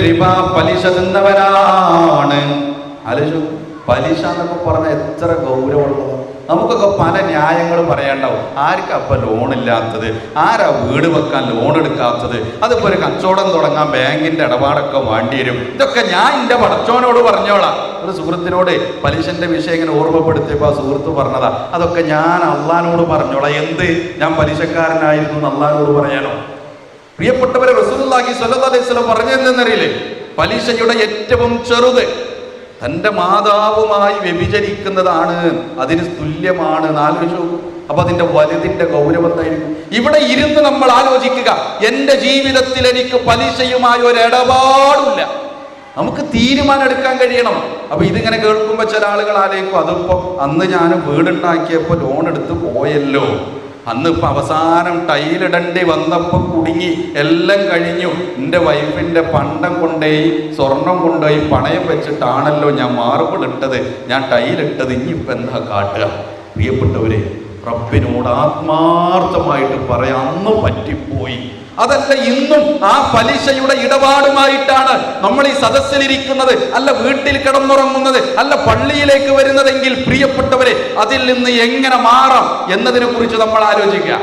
റിബ, പലിശ തിന്നവരാണ്. ആലോചിച്ചു, പലിശ എന്നൊക്കെ പറഞ്ഞാൽ എത്ര ഗൗരവമുള്ളതാണ്. നമുക്കൊക്കെ പല ന്യായങ്ങൾ പറയാണ്ടാവും. ആർക്കാ അപ്പം ലോണില്ലാത്തത്? ആരാ വീട് വെക്കാൻ ലോൺ എടുക്കാത്തത്? അതിപ്പോൾ ഒരു കച്ചവടം തുടങ്ങാൻ ബാങ്കിൻ്റെ ഇടപാടൊക്കെ വേണ്ടി വരും. ഇതൊക്കെ ഞാൻ എൻ്റെ പടച്ചോനോട് പറഞ്ഞോളാം. ഒരു സുഹൃത്തിനോട് പലിശൻ്റെ വിഷയം ഇങ്ങനെ ഓർമ്മപ്പെടുത്തിയപ്പോൾ ആ സുഹൃത്ത് പറഞ്ഞതാ, അതൊക്കെ ഞാൻ അള്ളാനോട് പറഞ്ഞോളാം. എന്ത്, ഞാൻ പലിശക്കാരനായിരുന്നു എന്ന് അള്ളാനോട് പറയാനോ? പ്രിയപ്പെട്ടവരെ, റസൂലുള്ളാഹി സ്വല്ലല്ലാഹു അലൈഹി വസല്ലം പറഞ്ഞതെന്നറിയില്ലേ? പലിശയുടെ ഏറ്റവും ചെറുത് തൻ്റെ മാതാവുമായി വ്യഭിചരിക്കുന്നതാണ്, അതിന് തുല്യമാണ്. ആലോചിച്ചു. അപ്പൊ അതിന്റെ വലുതിന്റെ ഗൗരവത്തായിരിക്കും. ഇവിടെ ഇരുന്ന് നമ്മൾ ആലോചിക്കുക, എൻ്റെ ജീവിതത്തിൽ എനിക്ക് പലിശയുമായി ഒരു ഇടപാടില്ല. നമുക്ക് തീരുമാനം എടുക്കാൻ കഴിയണം. അപ്പൊ ഇതിങ്ങനെ കേൾക്കുമ്പോൾ ചില ആളുകൾ ആലോചിക്കും, അതിപ്പോ അന്ന് ഞാൻ വീടുണ്ടാക്കിയപ്പോൾ ലോൺ എടുത്ത് പോയല്ലോ, അന്ന് ഇപ്പം അവസാനം ടൈലിടേണ്ടി വന്നപ്പോൾ കുടുങ്ങി, എല്ലാം കഴിഞ്ഞു, എൻ്റെ വൈഫിൻ്റെ പണ്ടം കൊണ്ടുപോയി സ്വർണം കൊണ്ടുപോയി പണയം വെച്ചിട്ടാണല്ലോ ഞാൻ മാർബിൾ ഇട്ടത്, ഞാൻ ടൈലിട്ടത്, ഇനിയിപ്പോൾ എന്താ കാട്ടുക? പ്രിയപ്പെട്ടവരെ, റബ്ബിനോട് ആത്മാർത്ഥമായിട്ട് പറയാം, അന്ന് പറ്റിപ്പോയി. അതല്ല, ഇന്നും ആ പലിശയുടെ ഇടപാടുമായിട്ടാണ് നമ്മൾ ഈ സദസ്സിലിരിക്കുന്നത്, അല്ല വീട്ടിൽ കിടന്നുറങ്ങുന്നത്, അല്ല പള്ളിയിലേക്ക് വരുന്നതെങ്കിൽ പ്രിയപ്പെട്ടവരെ, അതിൽ നിന്ന് എങ്ങനെ മാറാം എന്നതിനെ കുറിച്ച് നമ്മൾ ആലോചിക്കുക.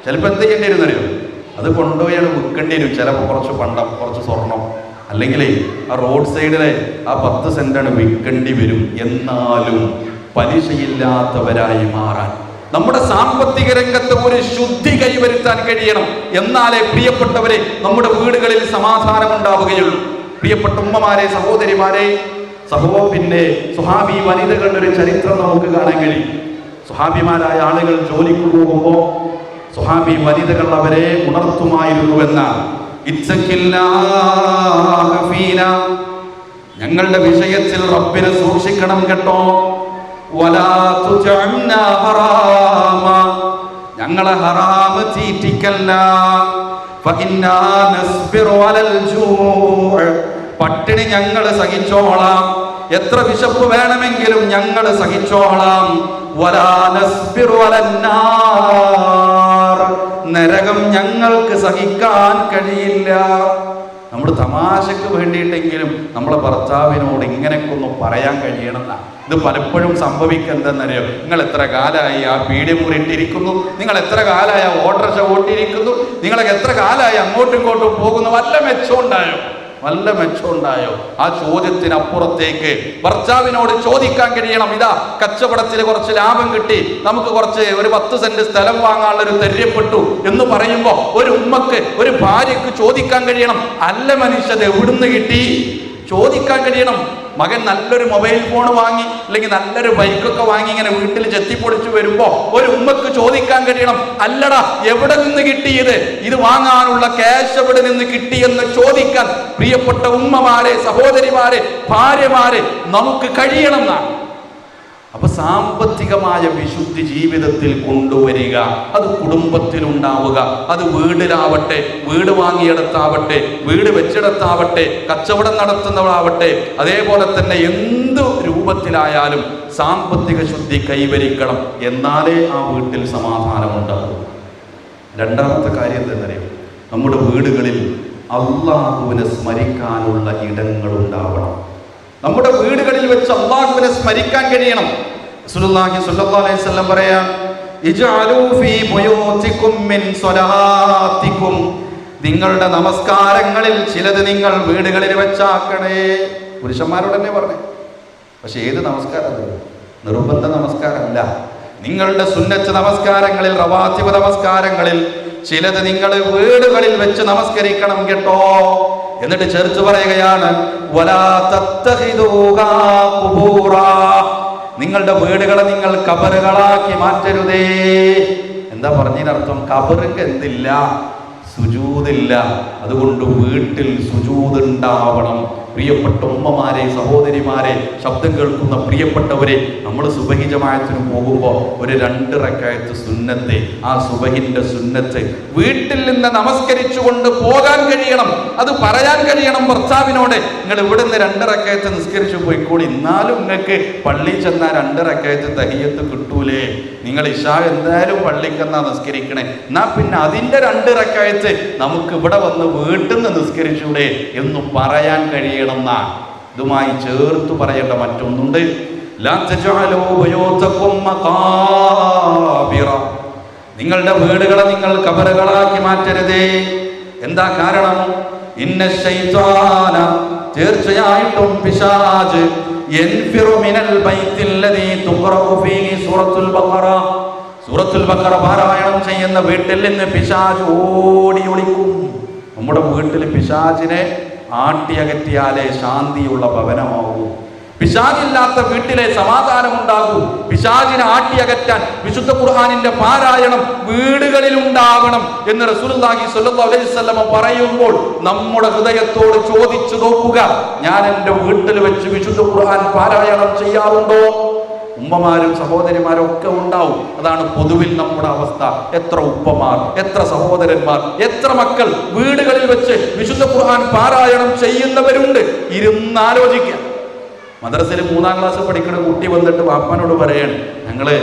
ചിലപ്പോൾ എന്ത് ചെയ്യേണ്ടി വരുന്നറിയോ? അത് കൊണ്ടുപോയാണ് വിൽക്കേണ്ടി വരും. ചിലപ്പോൾ കുറച്ച് പണ്ടം, കുറച്ച് സ്വർണം, അല്ലെങ്കിൽ ആ റോഡ് സൈഡിലെ ആ 10 സെന്റാണ് വിൽക്കേണ്ടി വരും. എന്നാലും പലിശയില്ലാത്തവരായി മാറാൻ നമ്മുടെ സാമ്പത്തിക രംഗത്ത് ഒരു ശുദ്ധി കൈവരുത്താൻ കഴിയണം. എന്നാലേ പ്രിയപ്പെട്ടവരെ നമ്മുടെ വീടുകളിൽ സമാധാനം ഉണ്ടാവുകയുള്ളൂ. പ്രിയപ്പെട്ട ഉമ്മമാരെ, സഹോദരിമാരെ, പിന്നെ സ്വഹാബി വനിതകളുടെ ഒരു ചരിത്രം നമുക്ക് കാണാൻ കഴിയും. സ്വഹാബിമാരായ ആളുകൾ ജോലിക്ക് പോകുമ്പോൾ സ്വഹാബി വനിതകൾ അവരെ ഉണർത്തുമായിരുന്നുവെന്നാണ്. ഞങ്ങളുടെ വിഷയത്തിൽ റബ്ബിനെ സൂക്ഷിക്കണം കേട്ടോ. ഞങ്ങളെ ഹറാമ് തീറ്റിക്കല്ല. ഫഇന്നാ നസ്ബിറു അലൽ ജൂഅ്, പട്ടിണി ഞങ്ങൾ സഹിച്ചോളാം, എത്ര വിശപ്പ് വേണമെങ്കിലും ഞങ്ങൾ സഹിച്ചോളാം. വലാ നസ്ബിറു അലന്നാർ, നരകം ഞങ്ങൾക്ക് സഹിക്കാൻ കഴിയില്ല. നമ്മൾ തമാശക്ക് വേണ്ടിയിട്ടെങ്കിലും നമ്മളെ ഭർത്താവിനോട് ഇങ്ങനെയൊക്കെ ഒന്ന് പറയാൻ കഴിയണമെന്നാ. ഇത് പലപ്പോഴും സംഭവിക്കുന്നതെന്നറിയോ? നിങ്ങൾ എത്ര കാലമായി ആ പീഡിമുറിയിട്ടിരിക്കുന്നു, നിങ്ങൾ എത്ര കാലമായി ആ ഓട്ടർഷ ഓട്ടിയിരിക്കുന്നു, നിങ്ങളൊക്കെ എത്ര കാലമായി അങ്ങോട്ടും ഇങ്ങോട്ടും പോകുന്നു, വല്ല മെച്ചമുണ്ടായോ? വല്ല മെച്ചമുണ്ടായോ? ആ ചോദ്യത്തിനപ്പുറത്തേക്ക് ഭർത്താവിനോട് ചോദിക്കാൻ കഴിയണം. ഇതാ കച്ചവടത്തിൽ കുറച്ച് ലാഭം കിട്ടി, നമുക്ക് ഒരു 10 സെന്റ് സ്ഥലം വാങ്ങാനുള്ള ഒരു ധൈര്യപ്പെട്ടു എന്ന് പറയുമ്പോ ഒരു ഉമ്മക്ക്, ഒരു ഭാര്യക്ക് ചോദിക്കാൻ കഴിയണം, അല്ല മനുഷ്യത് എവിടുന്ന് കിട്ടി? ചോദിക്കാൻ കഴിയണം. മകൻ നല്ലൊരു മൊബൈൽ ഫോൺ വാങ്ങി, അല്ലെങ്കിൽ നല്ലൊരു ബൈക്കൊക്കെ വാങ്ങി ഇങ്ങനെ വീട്ടിൽ ചെത്തിപ്പൊടിച്ചു വരുമ്പോ ഒരു ഉമ്മക്ക് ചോദിക്കാൻ കഴിയണം, അല്ലടാ എവിടെ നിന്ന് കിട്ടിയത്, ഇത് വാങ്ങാനുള്ള ക്യാഷ് എവിടെ നിന്ന് കിട്ടിയെന്ന് ചോദിക്കാൻ പ്രിയപ്പെട്ട ഉമ്മമാരെ, സഹോദരിമാരെ, ഭാര്യമാരെ നമുക്ക് കഴിയണം എന്നാണ്. അപ്പൊ സാമ്പത്തികമായ വിശുദ്ധി ജീവിതത്തിൽ കൊണ്ടുവരിക, അത് കുടുംബത്തിലുണ്ടാവുക, അത് വീടിലാവട്ടെ, വീട് വാങ്ങിയിടത്താവട്ടെ, വീട് വെച്ചിടത്താവട്ടെ, കച്ചവടം നടത്തുന്നവളാവട്ടെ, അതേപോലെ തന്നെ എന്ത് രൂപത്തിലായാലും സാമ്പത്തിക ശുദ്ധി കൈവരിക്കണം. എന്നാലേ ആ വീട്ടിൽ സമാധാനമുണ്ടാകും. രണ്ടാമത്തെ കാര്യം എന്താണെന്നറിയാം? നമ്മുടെ വീടുകളിൽ അല്ലാഹുവിനെ സ്മരിക്കാനുള്ള ഇടങ്ങളുണ്ടാവണം. നമ്മുടെ വീടുകളിൽ വെച്ച് അല്ലാഹുവിനെ സ്മരിക്കാൻ കഴിയണം. റസൂലുള്ളാഹി സ്വല്ലല്ലാഹു അലൈഹി വസല്ലം പറയാം, ഇജ്അലൂ ഫീ ബുയൂതികും മിൻ സ്വലാത്തികും, നിങ്ങളുടെ നമസ്കാരങ്ങളിൽ ചിലത് നിങ്ങൾ വീടുകളിൽ വെച്ചാക്കണേ. പുരുഷന്മാരോട് തന്നെ പറഞ്ഞു. പക്ഷെ ഏത് നമസ്കാരം? നിർബന്ധ നമസ്കാരമല്ല. നിങ്ങളുടെ സുന്നത്ത് നമസ്കാരങ്ങളിൽ, റവാത്തിബ് നമസ്കാരങ്ങളിൽ ചിലത് നിങ്ങൾ വീടുകളിൽ വെച്ച് നമസ്കരിക്കണം കേട്ടോ. എന്നിട്ട് ചേർത്ത് പറയുകയാണ്, വലാ തത്തഖിദൂഹാ ഖുബൂറാ, നിങ്ങളുടെ വീടുകളെ നിങ്ങൾ ഖബറുകളാക്കി മാറ്റരുതേ. എന്താ പറഞ്ഞതിനർത്ഥം? ഖബറിന് എന്തില്ല? സുജൂദില്ല. അതുകൊണ്ട് വീട്ടിൽ സുജൂദ് ഉണ്ടാവണം. പ്രിയപ്പെട്ട ഉമ്മമാരെ, സഹോദരിമാരെ, ശബ്ദം കേൾക്കുന്ന പ്രിയപ്പെട്ടവരെ, നമ്മൾ സുബഹി ജമാഅത്തിന് പോകുമ്പോൾ ഒരു 2 റക്അത്ത് സുന്നത്ത്, ആ സുബഹിന്റെ സുന്നത്ത് വീട്ടിൽ നിന്ന് നമസ്കരിച്ചുകൊണ്ട് പോകാൻ കഴിയണം. അത് പറയാൻ കഴിയണം ഭർത്താവിനോട്, നിങ്ങൾ ഇവിടുന്ന് 2 റക്അത്ത് നിസ്കരിച്ചു പോയിക്കോളി, എന്നാലും നിങ്ങൾക്ക് പള്ളിയിൽ ചെന്നാൽ 2 റക്അത്ത് തഹിയ്യത്ത് കിട്ടൂലേ, നിങ്ങൾ ഇശാ എന്തായാലും പള്ളിക്കെന്നാ നിസ്കരിക്കണേ, എന്നാ പിന്നെ അതിന്റെ 2 റക്അത്ത് നമുക്ക് ഇവിടെ വന്ന് വീട്ടിൽ നിന്ന് നിസ്കരിച്ചൂടെ എന്ന് പറയാൻ കഴിയണം. ഇതുമായി ചേർത്ത് പറയേണ്ട മറ്റൊന്നുണ്ട്. നിങ്ങളുടെ വീടുകളെ നിങ്ങൾ ഖബറുകളാക്കി മാറ്റരുതേ. എന്താ കാരണം? ഇന്ന ശൈത്വാന, തീർച്ചയായിട്ടും പിശാച്, യൻഫിറു മിനൽ ബൈത്തില്ലദീ തുഖറഉ ഫീഹി സൂറത്തുൽ ബഖറ, സൂറത്തുൽ ബഖറ പാരായണം ചെയ്യുന്ന വീട്ടിൽ നിന്ന് പിശാച് ഓടി ഒളിക്കും. നമ്മുടെ വീട്ടിൽ പിശാചിനെ ആട്ടിയകറ്റിയാലേ ശാന്തിയുള്ള ഭവനമാകൂ. പിശാചില്ലാത്ത വീട്ടിലെ സമാധാനമുണ്ടാകൂ. പിശാചിനെ ആട്ടിയകറ്റാൻ വിശുദ്ധ ഖുർആനിന്റെ പാരായണം വീടുകളിൽ ഉണ്ടാവണം എന്ന് റസൂലുള്ളാഹി സ്വല്ലല്ലാഹു അലൈഹി വസല്ലം പറയുമ്പോൾ നമ്മുടെ ഹൃദയത്തോട് ചോദിച്ചു നോക്കുക, ഞാൻ എൻ്റെ വീട്ടിൽ വെച്ച് വിശുദ്ധ ഖുർആൻ പാരായണം ചെയ്യാറുണ്ടോ? ഉമ്മമാരും സഹോദരിമാരും ഒക്കെ ഉണ്ടാവും. അതാണ് പൊതുവിൽ നമ്മുടെ അവസ്ഥ. എത്ര ഉപ്പമാർ, എത്ര സഹോദരന്മാർ, എത്ര മക്കൾ വീടുകളിൽ വെച്ച് വിശുദ്ധ ഖുർആൻ പാരായണം ചെയ്യുന്നവരുണ്ട്. ഇരുന്നാലോചിക്കുക. മദ്രസയിൽ 3-ാം ക്ലാസ് പഠിക്കുന്ന കുട്ടി വന്നിട്ട് വാപ്പാനോട് പറയാണ്, ഞങ്ങള്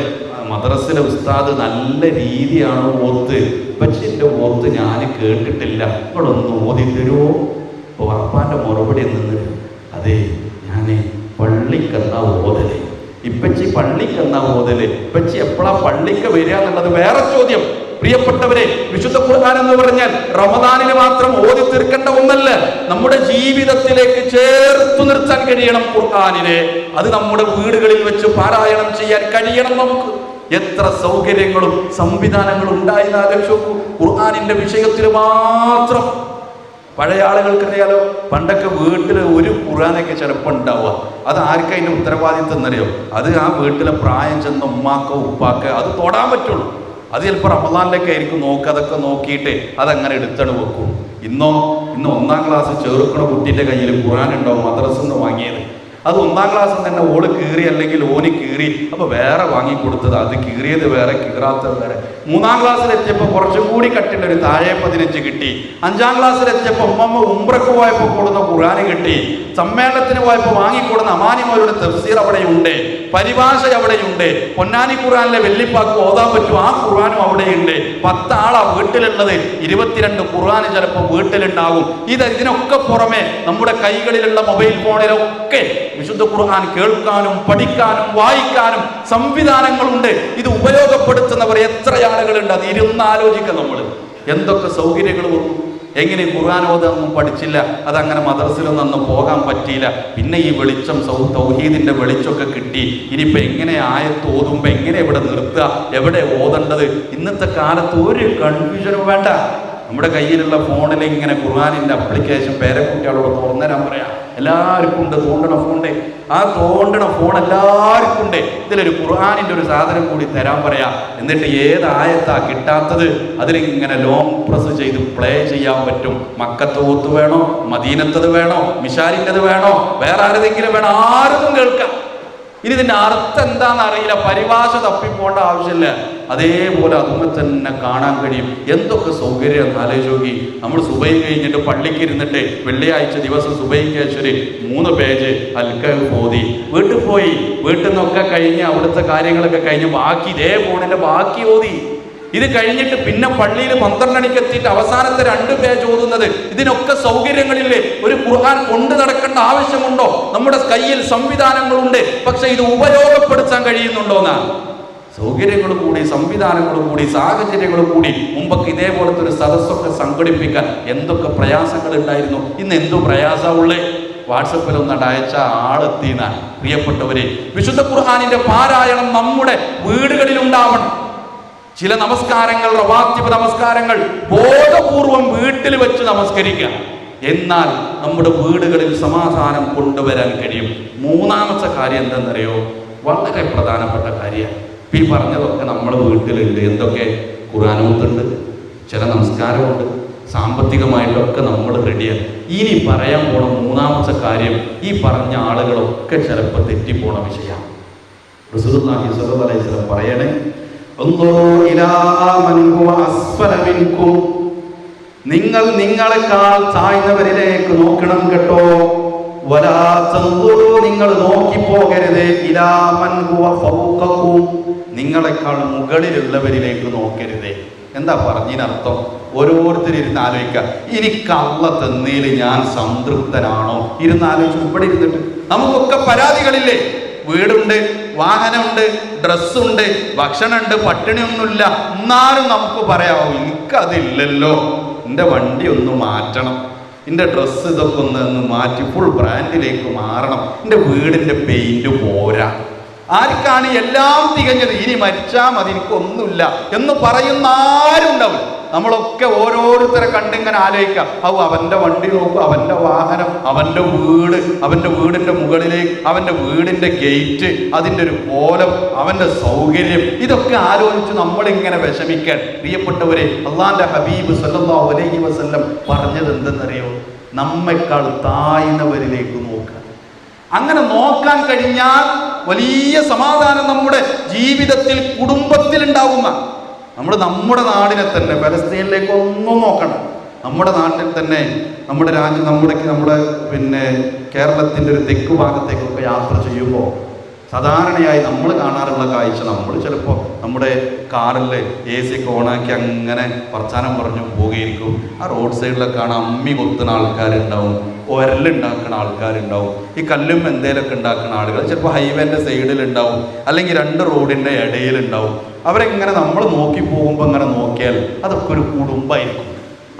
മദ്രസയിലെ ഉസ്താദ് നല്ല രീതിയാണ് ഓത്ത്, പക്ഷെ എൻ്റെ ഓത്ത് ഞാൻ കേട്ടിട്ടില്ല, നിങ്ങളൊന്ന് ഓതി തരുമോ? അപ്പോൾ വാപ്പാന്റെ മറുപടി നിന്ന്, അതെ ഞാൻ പള്ളിക്കെന്നാ ഓതല്, ഇപ്പച്ചി പള്ളിക്കെന്നാ ഓതല്, ഇപ്പച്ചി എപ്പോഴാ പള്ളിക്ക് വരിക എന്നുള്ളത് വേറെ ചോദ്യം. പ്രിയപ്പെട്ടവരെ, വിശുദ്ധ ഖുർആൻ എന്ന് പറഞ്ഞാൽ റമദാനിന് മാത്രം ഓതി തീർക്കേണ്ട ഒന്നല്ല, നമ്മുടെ ജീവിതത്തിലേക്ക് ചേർത്തു നിർത്താൻ കഴിയണം ഖുർആനിനെ. അത് നമ്മുടെ വീടുകളിൽ വെച്ച് പാരായണം ചെയ്യാൻ കഴിയണം നമുക്ക്. എത്ര സൗകര്യങ്ങളും സംവിധാനങ്ങളും ഉണ്ടായെന്ന് ആലോചിച്ചു നോക്കൂ. ഖുർആനിന്റെ വിഷയത്തിൽ മാത്രം പഴയ ആളുകൾക്കറിയാലോ, പണ്ടൊക്കെ വീട്ടിൽ ഒരു ഖുർആനൊക്കെ ചിലപ്പോൾ ഉണ്ടാവുക. അത് ആർക്കും അതിൻ്റെ ഉത്തരവാദിത്വം എന്നറിയോ? അത് ആ വീട്ടിലെ പ്രായം ചെന്ന ഉമ്മാക്കോ ഉപ്പാക്കോ അത് തൊടാൻ പറ്റുള്ളൂ. അത് ചിലപ്പോൾ റമദാനിലൊക്കെ ആയിരിക്കും നോക്കുക. അതൊക്കെ നോക്കിയിട്ട് അതങ്ങനെ എടുത്തണ് വെക്കും. ഇന്ന് 1-ാം ക്ലാസ് ചേർക്കുന്ന കുട്ടീൻ്റെ കയ്യിൽ ഖുർആൻ ഉണ്ടാവും, മദ്രസയിൽ നിന്ന് വാങ്ങിയത്. അത് 1-ാം ക്ലാസ്സിൽ തന്നെ ഓള് കീറി അല്ലെങ്കിൽ ഓന് കീറി, അപ്പൊ വേറെ വാങ്ങിക്കൊടുത്തത്, അത് കീറിയത് വേറെ കീറാത്തത് വേറെ. 3-ാം ക്ലാസ്സിലെത്തിയപ്പോൾ കുറച്ചും കൂടി കട്ടില്ല ഒരു താഴെ 15 കിട്ടി. 5-ാം ക്ലാസ്സിലെത്തിയപ്പോൾ ഉമ്മമ്മ ഉംറക്ക് പോയപ്പോൾ കൂടുന്ന ഖുർആന് കിട്ടി. സമ്മേളനത്തിന് പോയപ്പോൾ വാങ്ങിക്കൊടുന്ന അമാനിമോരുടെ തഫ്സീർ അവിടെയുണ്ട്, പരിഭാഷ അവിടെയുണ്ട്, പൊന്നാനി ഖുർആനിലെ വെള്ളിപ്പാക്ക് ഓതാൻ പറ്റും, ആ ഖുർആനും അവിടെയുണ്ട്. 10 ആളാ വീട്ടിലുള്ളത്, 22 ഖുർആന് ചിലപ്പോൾ വീട്ടിലുണ്ടാകും. ഇതിനൊക്കെ പുറമെ നമ്മുടെ കൈകളിലുള്ള മൊബൈൽ ഫോണിലൊക്കെ വിശുദ്ധ ഖുർആൻ കേൾക്കാനും പഠിക്കാനും വായിക്കാനും സംവിധാനങ്ങളുണ്ട്. ഇത് ഉപയോഗപ്പെടുത്തുന്നവർ എത്ര ആളുകളുണ്ട്? അത് ഇരുന്ന് ആലോചിക്കുക. നമ്മൾ എന്തൊക്കെ സൗകര്യങ്ങൾ വന്നു. എങ്ങനെ ഖുർആൻ ഓതൊന്നും പഠിച്ചില്ല, അതങ്ങനെ മദ്രസയിലൊന്നും പോകാൻ പറ്റിയില്ല. പിന്നെ ഈ വെളിച്ചം തൗഹീദിന്റെ വെളിച്ചമൊക്കെ കിട്ടി. ഇനിയിപ്പോൾ എങ്ങനെ ആയത്ത് ഓതുമ്പോൾ എങ്ങനെ എവിടെ നിർത്തുക, എവിടെ ഓതേണ്ടത്? ഇന്നത്തെ കാലത്ത് ഒരു കൺഫ്യൂഷനും വേണ്ട. നമ്മുടെ കയ്യിലുള്ള ഫോണിൽ ഇങ്ങനെ ഖുർആനിൻ്റെ ആപ്ലിക്കേഷൻ പേരക്കുട്ടികളോട് തുറന്നുതരാൻ പറയാം. എല്ലാവർക്കും ഉണ്ട് തോണ്ടണ ഫോണ്ട്. ആ തോണ്ടണ ഫോൺ എല്ലാവർക്കും ഉണ്ട്. ഇതിലൊരു ഖുർആനിൻ്റെ ഒരു സാധനം കൂടി തരാൻ പറയാം. എന്നിട്ട് ഏത് ആയത്താ കിട്ടാത്തത് അതിലിങ്ങനെ ലോങ് പ്രസ് ചെയ്ത് പ്ലേ ചെയ്യാൻ പറ്റും. മക്കത്ത് ഓത്ത് വേണോ, മദീനത്തത് വേണോ, മിഷാരിൻ്റെത് വേണോ, വേറെ ആരെതെങ്കിലും വേണോ, ആർക്കും കേൾക്കാം. ഇനി ഇതിൻ്റെ അർത്ഥം എന്താണെന്ന് അറിയില്ല, പരിഭാഷ തപ്പിപ്പോണ്ട ആവശ്യമില്ല. അതേപോലെ അതുമ്പോൾ തന്നെ കാണാൻ കഴിയും. എന്തൊക്കെ സൗകര്യം ആലോചിച്ച്. നമ്മൾ സുബൈ കഴിഞ്ഞിട്ട് പള്ളിക്ക് ഇരുന്നിട്ട് വെള്ളിയാഴ്ച ദിവസം സുബൈക്ക് ശേഷം 3 പേജ് അൽക്കഹ് ഓതി വീട്ടിൽ പോയി. വീട്ടിൽ നിന്നൊക്കെ കഴിഞ്ഞ് അവിടുത്തെ കാര്യങ്ങളൊക്കെ കഴിഞ്ഞ് ബാക്കി ഇതേ ഫോണിൻ്റെ ബാക്കി ഓതി. ഇത് കഴിഞ്ഞിട്ട് പിന്നെ പള്ളിയിൽ 12 മണിക്ക് എത്തിയിട്ട് അവസാനത്തെ 2 പേജ് ഓതുന്നത്. ഇതിനൊക്കെ സൗകര്യങ്ങളില്ലേ? ഒരു ഖുർആൻ കൊണ്ടു നടക്കേണ്ട ആവശ്യമുണ്ടോ? നമ്മുടെ കയ്യിൽ സംവിധാനങ്ങളുണ്ട്, പക്ഷെ ഇത് ഉപയോഗപ്പെടുത്താൻ കഴിയുന്നുണ്ടോ എന്നാണ്. സൗകര്യങ്ങൾ കൂടി, സംവിധാനങ്ങൾ കൂടി, സാഹചര്യങ്ങൾ കൂടി. മുമ്പൊക്കെ ഇതേപോലത്തെ ഒരു സദസ്സൊക്കെ സംഘടിപ്പിക്കാൻ എന്തൊക്കെ പ്രയാസങ്ങൾ ഉണ്ടായിരുന്നു. ഇന്ന് എന്തു പ്രയാസമുള്ളേ? വാട്സപ്പിൽ ഒന്നണ്ട് അയച്ച ആളെത്തിയെന്നാണ്. പ്രിയപ്പെട്ടവരെ, വിശുദ്ധ ഖുർആനിന്റെ പാരായണം നമ്മുടെ വീടുകളിൽ ഉണ്ടാവണം. ചില നമസ്കാരങ്ങൾ, റവാത്തിബ് നമസ്കാരങ്ങൾ ബോധപൂർവം വീട്ടിൽ വെച്ച് നമസ്കരിക്കുക. എന്നാൽ നമ്മുടെ വീടുകളിൽ സമാധാനം കൊണ്ടുവരാൻ കഴിയും. 3-ാമത്തെ കാര്യം എന്തെന്നറിയോ? വളരെ പ്രധാനപ്പെട്ട കാര്യമാണ്. ഈ പറഞ്ഞതൊക്കെ നമ്മുടെ വീട്ടിലുണ്ട്. എന്തൊക്കെ? ഖുർആനോത്തുണ്ട്, ചില നമസ്കാരമുണ്ട്, സാമ്പത്തികമായിട്ടൊക്കെ നമ്മൾ റെഡിയാണ്. ഇനി പറയാൻ പോണ 3-ാമത്തെ കാര്യം ഈ പറഞ്ഞ ആളുകളൊക്കെ ചിലപ്പോൾ തെറ്റിപ്പോണ വിഷയമാണ്. റസൂലുള്ളാഹി സ്വല്ലല്ലാഹു അലൈഹി വസല്ലം പറയണേ, നിങ്ങൾ നിങ്ങളെക്കാൾ താഴ്ന്നവരിലേക്ക് നോക്കണം കേട്ടോ. നിങ്ങൾ നോക്കിപ്പോകരുത്. നിങ്ങളെക്കാൾ മുകളിലുള്ളവരിലേക്ക് നോക്കരുത്. എന്താ പറഞ്ഞതിനർത്ഥം? ഓരോരുത്തരും ആലോചിക്കുക, എനിക്ക് അല്ലാഹ് തന്നതിൽ ഞാൻ സംതൃപ്തനാണോ? ആലോചിച്ചു. ഇവിടെ ഇരുന്നിട്ട് നമുക്കൊക്കെ പരാതികളില്ലേ? വീടുണ്ട്, വാഹനമുണ്ട്, ഡ്രസ്സുണ്ട്, ഭക്ഷണമുണ്ട്, പട്ടിണിയൊന്നുമില്ല. എന്നാലും നമുക്ക് പറയാമോ, എനിക്കതില്ലല്ലോ, എൻ്റെ വണ്ടി ഒന്ന് മാറ്റണം, എൻ്റെ ഡ്രസ്സ് ഇതൊക്കെ ഒന്ന് മാറ്റി ഫുൾ ബ്രാൻഡിലേക്ക് മാറണം, എൻ്റെ വീടിൻ്റെ പെയിന്റ് പോരാ. ആർക്കാണ് എല്ലാം തികഞ്ഞത്? ഇനി മരിച്ചാൽ മതി, എനിക്കൊന്നുമില്ല എന്ന് പറയുന്ന ആരും ഉണ്ടാവില്ല. നമ്മളൊക്കെ ഓരോരുത്തരെ കണ്ടിങ്ങനെ ആലോചിക്കാം. അവൻ്റെ വണ്ടി നോക്കും, അവൻ്റെ വാഹനം, അവൻ്റെ വീട്, അവൻ്റെ വീടിൻ്റെ മുകളിലേക്ക്, അവൻ്റെ വീടിൻ്റെ ഗേറ്റ്, അതിൻ്റെ ഒരു കോലം, അവൻ്റെ സൗകര്യം, ഇതൊക്കെ ആലോചിച്ച് നമ്മളിങ്ങനെ വിഷമിക്കാൻ. പ്രിയപ്പെട്ടവരെ, അള്ളാന്റെ ഹബീബ് സല്ലല്ലാഹു അലൈഹി വസല്ലം പറഞ്ഞത് എന്തെന്നറിയോ? നമ്മെക്കാൾ താഴ്ന്നവരിലേക്ക് നോക്കുക. അങ്ങനെ നോക്കാൻ കഴിഞ്ഞാൽ വലിയ സമാധാനം നമ്മുടെ ജീവിതത്തിൽ, കുടുംബത്തിൽ ഉണ്ടാവുന്ന. നമ്മുടെ നാടിനെ തന്നെ, പലസ്തീനിലേക്ക് ഒന്നും നോക്കണം, നമ്മുടെ നാട്ടിൽ തന്നെ, നമ്മുടെ രാജ്യം, നമ്മുടെ കേരളത്തിൻ്റെ ഒരു തെക്ക് ഭാഗത്തേക്കൊക്കെ യാത്ര ചെയ്യുമ്പോൾ സാധാരണയായി നമ്മൾ കാണാറുള്ള കാഴ്ച, നമ്മൾ ചിലപ്പോൾ നമ്മുടെ കാറിൽ AC ഒക്കെ ഓണാക്കി അങ്ങനെ വർത്താനം പറഞ്ഞു പോകുകയായിരിക്കും. ആ റോഡ് സൈഡിലൊക്കെ കാണാൻ അമ്മി കൊത്തുന്ന ആൾക്കാരുണ്ടാവും, ഒരലുണ്ടാക്കുന്ന ആൾക്കാരുണ്ടാവും, ഈ കല്ലും എന്തേലൊക്കെ ഉണ്ടാക്കുന്ന ആളുകൾ ചിലപ്പോൾ ഹൈവേൻ്റെ സൈഡിലുണ്ടാവും, അല്ലെങ്കിൽ 2 റോഡിൻ്റെ ഇടയിലുണ്ടാവും. അവരെങ്ങനെ നമ്മൾ നോക്കി പോകുമ്പോൾ അങ്ങനെ നോക്കിയാൽ അതൊക്കെ ഒരു കുടുംബമായിരിക്കും.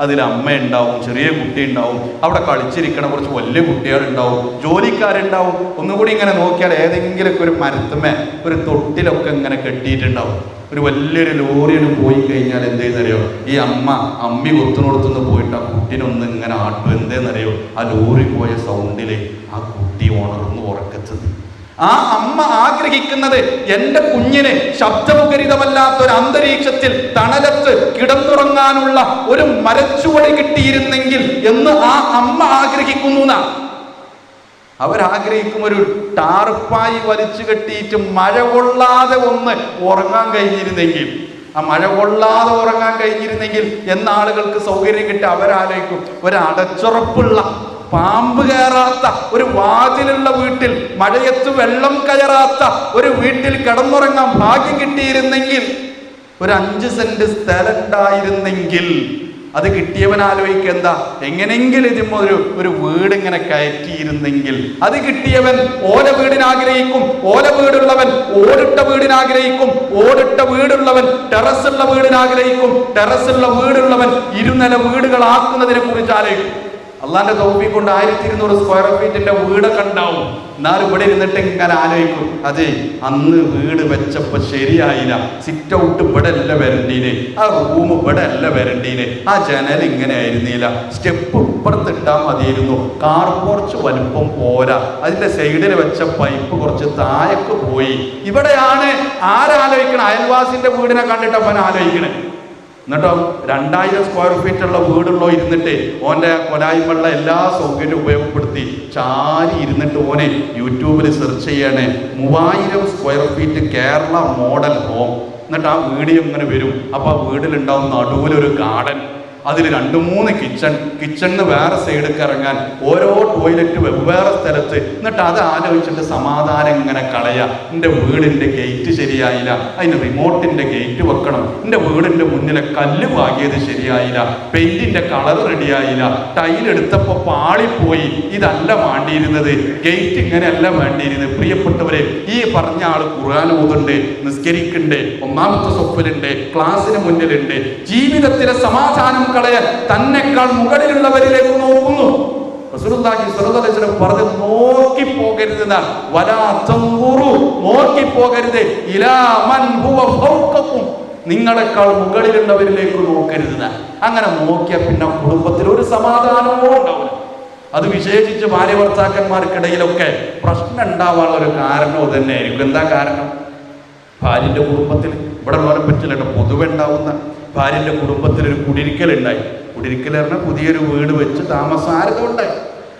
അതിൽ അമ്മ ഉണ്ടാവും, ചെറിയ കുട്ടി ഉണ്ടാവും, അവിടെ കളിച്ചിരിക്കണ കുറച്ച് വലിയ കുട്ടികളുണ്ടാവും, ജോലിക്കാരുണ്ടാവും. ഒന്നുകൂടി ഇങ്ങനെ നോക്കിയാൽ ഏതെങ്കിലുമൊക്കെ ഒരു മരത്തുമേ ഒരു തൊട്ടിലൊക്കെ ഇങ്ങനെ കെട്ടിയിട്ടുണ്ടാവും. ഒരു വലിയൊരു ലോറിയിൽ പോയി കഴിഞ്ഞാൽ എന്തേന്നറിയോ? ഈ അമ്മി കൊത്തുനിന്ന് പോയിട്ട് ആ കുട്ടീനൊന്ന് ഇങ്ങനെ ആട്ടും. എന്തേന്നറിയോ? ആ ലോറി പോയ സൗണ്ടിൽ ആ കുട്ടി ഉണർന്നു ഉറക്കച്ചത്. ആ അമ്മ ആഗ്രഹിക്കുന്നത് എൻ്റെ കുഞ്ഞിന് ശബ്ദമുഖരിതമല്ലാത്ത ഒരു അന്തരീക്ഷത്തിൽ തണലത്ത് കിടന്നുറങ്ങാനുള്ള ഒരു മരച്ചുവടി കിട്ടിയിരുന്നെങ്കിൽ എന്ന് ആ അമ്മ ആഗ്രഹിക്കുന്നു. അവരാഗ്രഹിക്കും ഒരു ടാർപ്പായി വലിച്ചു കെട്ടിയിട്ട് മഴ കൊള്ളാതെ ഒന്ന് ഉറങ്ങാൻ കഴിഞ്ഞിരുന്നെങ്കിൽ, ആ മഴ കൊള്ളാതെ ഉറങ്ങാൻ കഴിഞ്ഞിരുന്നെങ്കിൽ എന്ന ആളുകൾക്ക് സൗകര്യം കിട്ടി അവരാലോചിക്കും ഒരടച്ചുറപ്പുള്ള പാമ്പ് കയറാത്ത ഒരു വാതിലുള്ള വീട്ടിൽ, മഴയത്ത് വെള്ളം കയറാത്ത ഒരു വീട്ടിൽ കിടന്നുറങ്ങാൻ ഭാഗ്യം കിട്ടിയിരുന്നെങ്കിൽ, ഒരു 5 സെന്റ് സ്ഥലം ഉണ്ടായിരുന്നെങ്കിൽ അത് കിട്ടിയവൻ ആലോചിക്കുക എന്താ, എങ്ങനെങ്കിലും ഇതിന് ഒരു വീട് ഇങ്ങനെ കയറ്റിയിരുന്നെങ്കിൽ. അത് കിട്ടിയവൻ ഓല വീടിനാഗ്രഹിക്കും, ഓല വീടുള്ളവൻ ഓടിട്ട വീടിനാഗ്രഹിക്കും, ഓടിട്ട വീടുള്ളവൻ ടെറസുള്ള വീടിനാഗ്രഹിക്കും, ടെറസുള്ള വീടുള്ളവൻ 2 നില വീടുകളാക്കുന്നതിനെ കുറിച്ച് ആലോചിക്കും. അള്ളാന്റെ തൗഫീഖ് കൊണ്ട് 1200 സ്ക്വയർ ഫീറ്റിന്റെ വീടൊക്കെ ഉണ്ടാവും. എന്നാലും ഇവിടെ ഇരുന്നിട്ട് ഇങ്ങനെ ആലോചിക്കും, അതെ അന്ന് വീട് വെച്ചപ്പോ ശരിയായില്ല, സിറ്റ് ഔട്ട് ഇവിടെ അല്ല വരണ്ടീന്, ആ റൂം ഇവിടെ അല്ല വരണ്ടീന്, ആ ജനൽ ഇങ്ങനെ ആയിരുന്നില്ല, സ്റ്റെപ്പ് ഇപ്പുറത്തിട്ടാൽ മതിയായിരുന്നു, കാർ പോർച്ച് വലുപ്പം പോരാ, അതിന്റെ സൈഡിൽ വെച്ച പൈപ്പ് കുറച്ച് താഴേക്ക് പോയി. ഇവിടെയാണ് ആരാലോചിക്കണം? അയൽവാസിന്റെ വീടിനെ കണ്ടിട്ട് അവൻ ആലോചിക്കണേ. എന്നിട്ടോ 2000 സ്ക്വയർ ഫീറ്റ് ഉള്ള വീടുള്ളോ ഇരുന്നിട്ട് ഓൻ്റെ കൊലായ്മയുള്ള എല്ലാ സൗകര്യവും ഉപയോഗപ്പെടുത്തി ചാരി ഇരുന്നിട്ട് ഓനെ യൂട്യൂബിൽ സെർച്ച് ചെയ്യണേ 3000 square feet Kerala model home. എന്നിട്ട് ആ വീഡിയോ ഇങ്ങനെ വരും. അപ്പോൾ ആ വീട്ടിലുണ്ടാവും നടുവിലൊരു ഗാർഡൻ, അതിൽ 2-3 കിച്ചണിന് വേറെ സൈഡിലേക്ക് ഇറങ്ങാൻ, ഓരോ ടോയ്ലറ്റ് വെവ്വേറെ സ്ഥലത്ത്. എന്നിട്ട് അത് ആലോചിച്ചിട്ട് സമാധാനം ഇങ്ങനെ കളയുക. എൻ്റെ വീടിൻ്റെ ഗേറ്റ് ശരിയായില്ല, അതിന് റിമോട്ടിൻ്റെ ഗേറ്റ് വെക്കണം, എൻ്റെ വീടിൻ്റെ മുന്നിലെ കല്ല് പാകിയത് ശരിയായില്ല, പെയിന്റിൻ്റെ കളർ റെഡിയായില്ല, ടൈലെടുത്തപ്പോൾ പാളിപ്പോയി, ഇതല്ല വേണ്ടിയിരുന്നത്, ഗേറ്റ് ഇങ്ങനെയല്ല വേണ്ടിയിരുന്നത്. പ്രിയപ്പെട്ടവരെ, ഈ പറഞ്ഞ ആൾ ഖുർആൻ ഓതുണ്ട്, നിസ്കരിക്കുന്നുണ്ട്, 1ാമത്തെ സ്വപ്പിലുണ്ട്, ക്ലാസ്സിന് മുന്നിലുണ്ട്, ജീവിതത്തിലെ സമാധാനം കളയാൻ തന്നെക്കാൾ മുകളിലുള്ളവരിലേക്ക് നോക്കുന്നു. റസൂലുള്ളാഹി സ്വല്ലല്ലാഹു അലൈഹി വസല്ലം പറഞ്ഞു, നോക്കി പോകരുത്, നോക്കി പോകരുത്, ഇലാ മൻ ഹുവ ഫൗഖക്കും, നിങ്ങളെക്കാൾ മുകളിലുള്ളവരിലേക്ക് നോക്കരുത്. അങ്ങനെ നോക്കിയാൽ പിന്നെ കുടുംബത്തിൽ ഒരു സമാധാനമോ ഉണ്ടാവില്ല. അത് വിശേഷിച്ച് ഭാര്യ ഭർത്താക്കന്മാർക്കിടയിലൊക്കെ പ്രശ്നം ഉണ്ടാവാനുള്ള ഒരു കാരണവും തന്നെ ആയിരിക്കും. എന്താ കാരണം? ഭാര്യൻ്റെ കുടുംബത്തിൽ, ഇവിടെ ഉള്ളവരെ പറ്റില്ല, പൊതുവെ ഉണ്ടാവുന്ന ഭാര്യൻ്റെ കുടുംബത്തിലൊരു കുടിരിക്കലുണ്ടായി. കുടിരിക്കൽ പറഞ്ഞാൽ പുതിയൊരു വീട് വെച്ച് താമസാരതുണ്ടായി.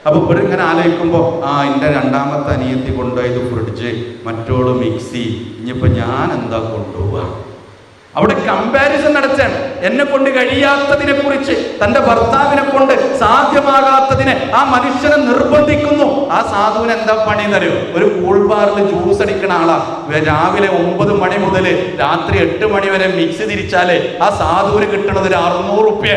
അപ്പോൾ ഇവിടെ ഇങ്ങനെ ആലോചിക്കുമ്പോൾ, എൻ്റെ 2ാമത്തെ അനിയത്തി കൊണ്ടുപോയത് ഫ്രിഡ്ജ്, മറ്റോള് മിക്സി, ഇനിയിപ്പോൾ ഞാൻ എന്താ കൊണ്ടുപോവുക? അവിടെ കമ്പാരിസൺ നടത്താൻ, എന്നെ കൊണ്ട് കഴിയാത്തതിനെ കുറിച്ച്, തൻ്റെ ഭർത്താവിനെ കൊണ്ട് സാധ്യമാകാത്തതിനെ ആ മനുഷ്യനെ നിർബന്ധിക്കുന്നു. ആ സാധുവിന് എന്താ പണി എന്നറിയോ? ഒരു കൂൾ ബാറിൽ ജ്യൂസ് അടിക്കണ ആളാ. രാവിലെ 9 മണി മുതൽ രാത്രി 8 മണി വരെ മിക്സ് തിരിച്ചാലേ ആ സാധുവിന് കിട്ടണത് 600 റുപ്യ.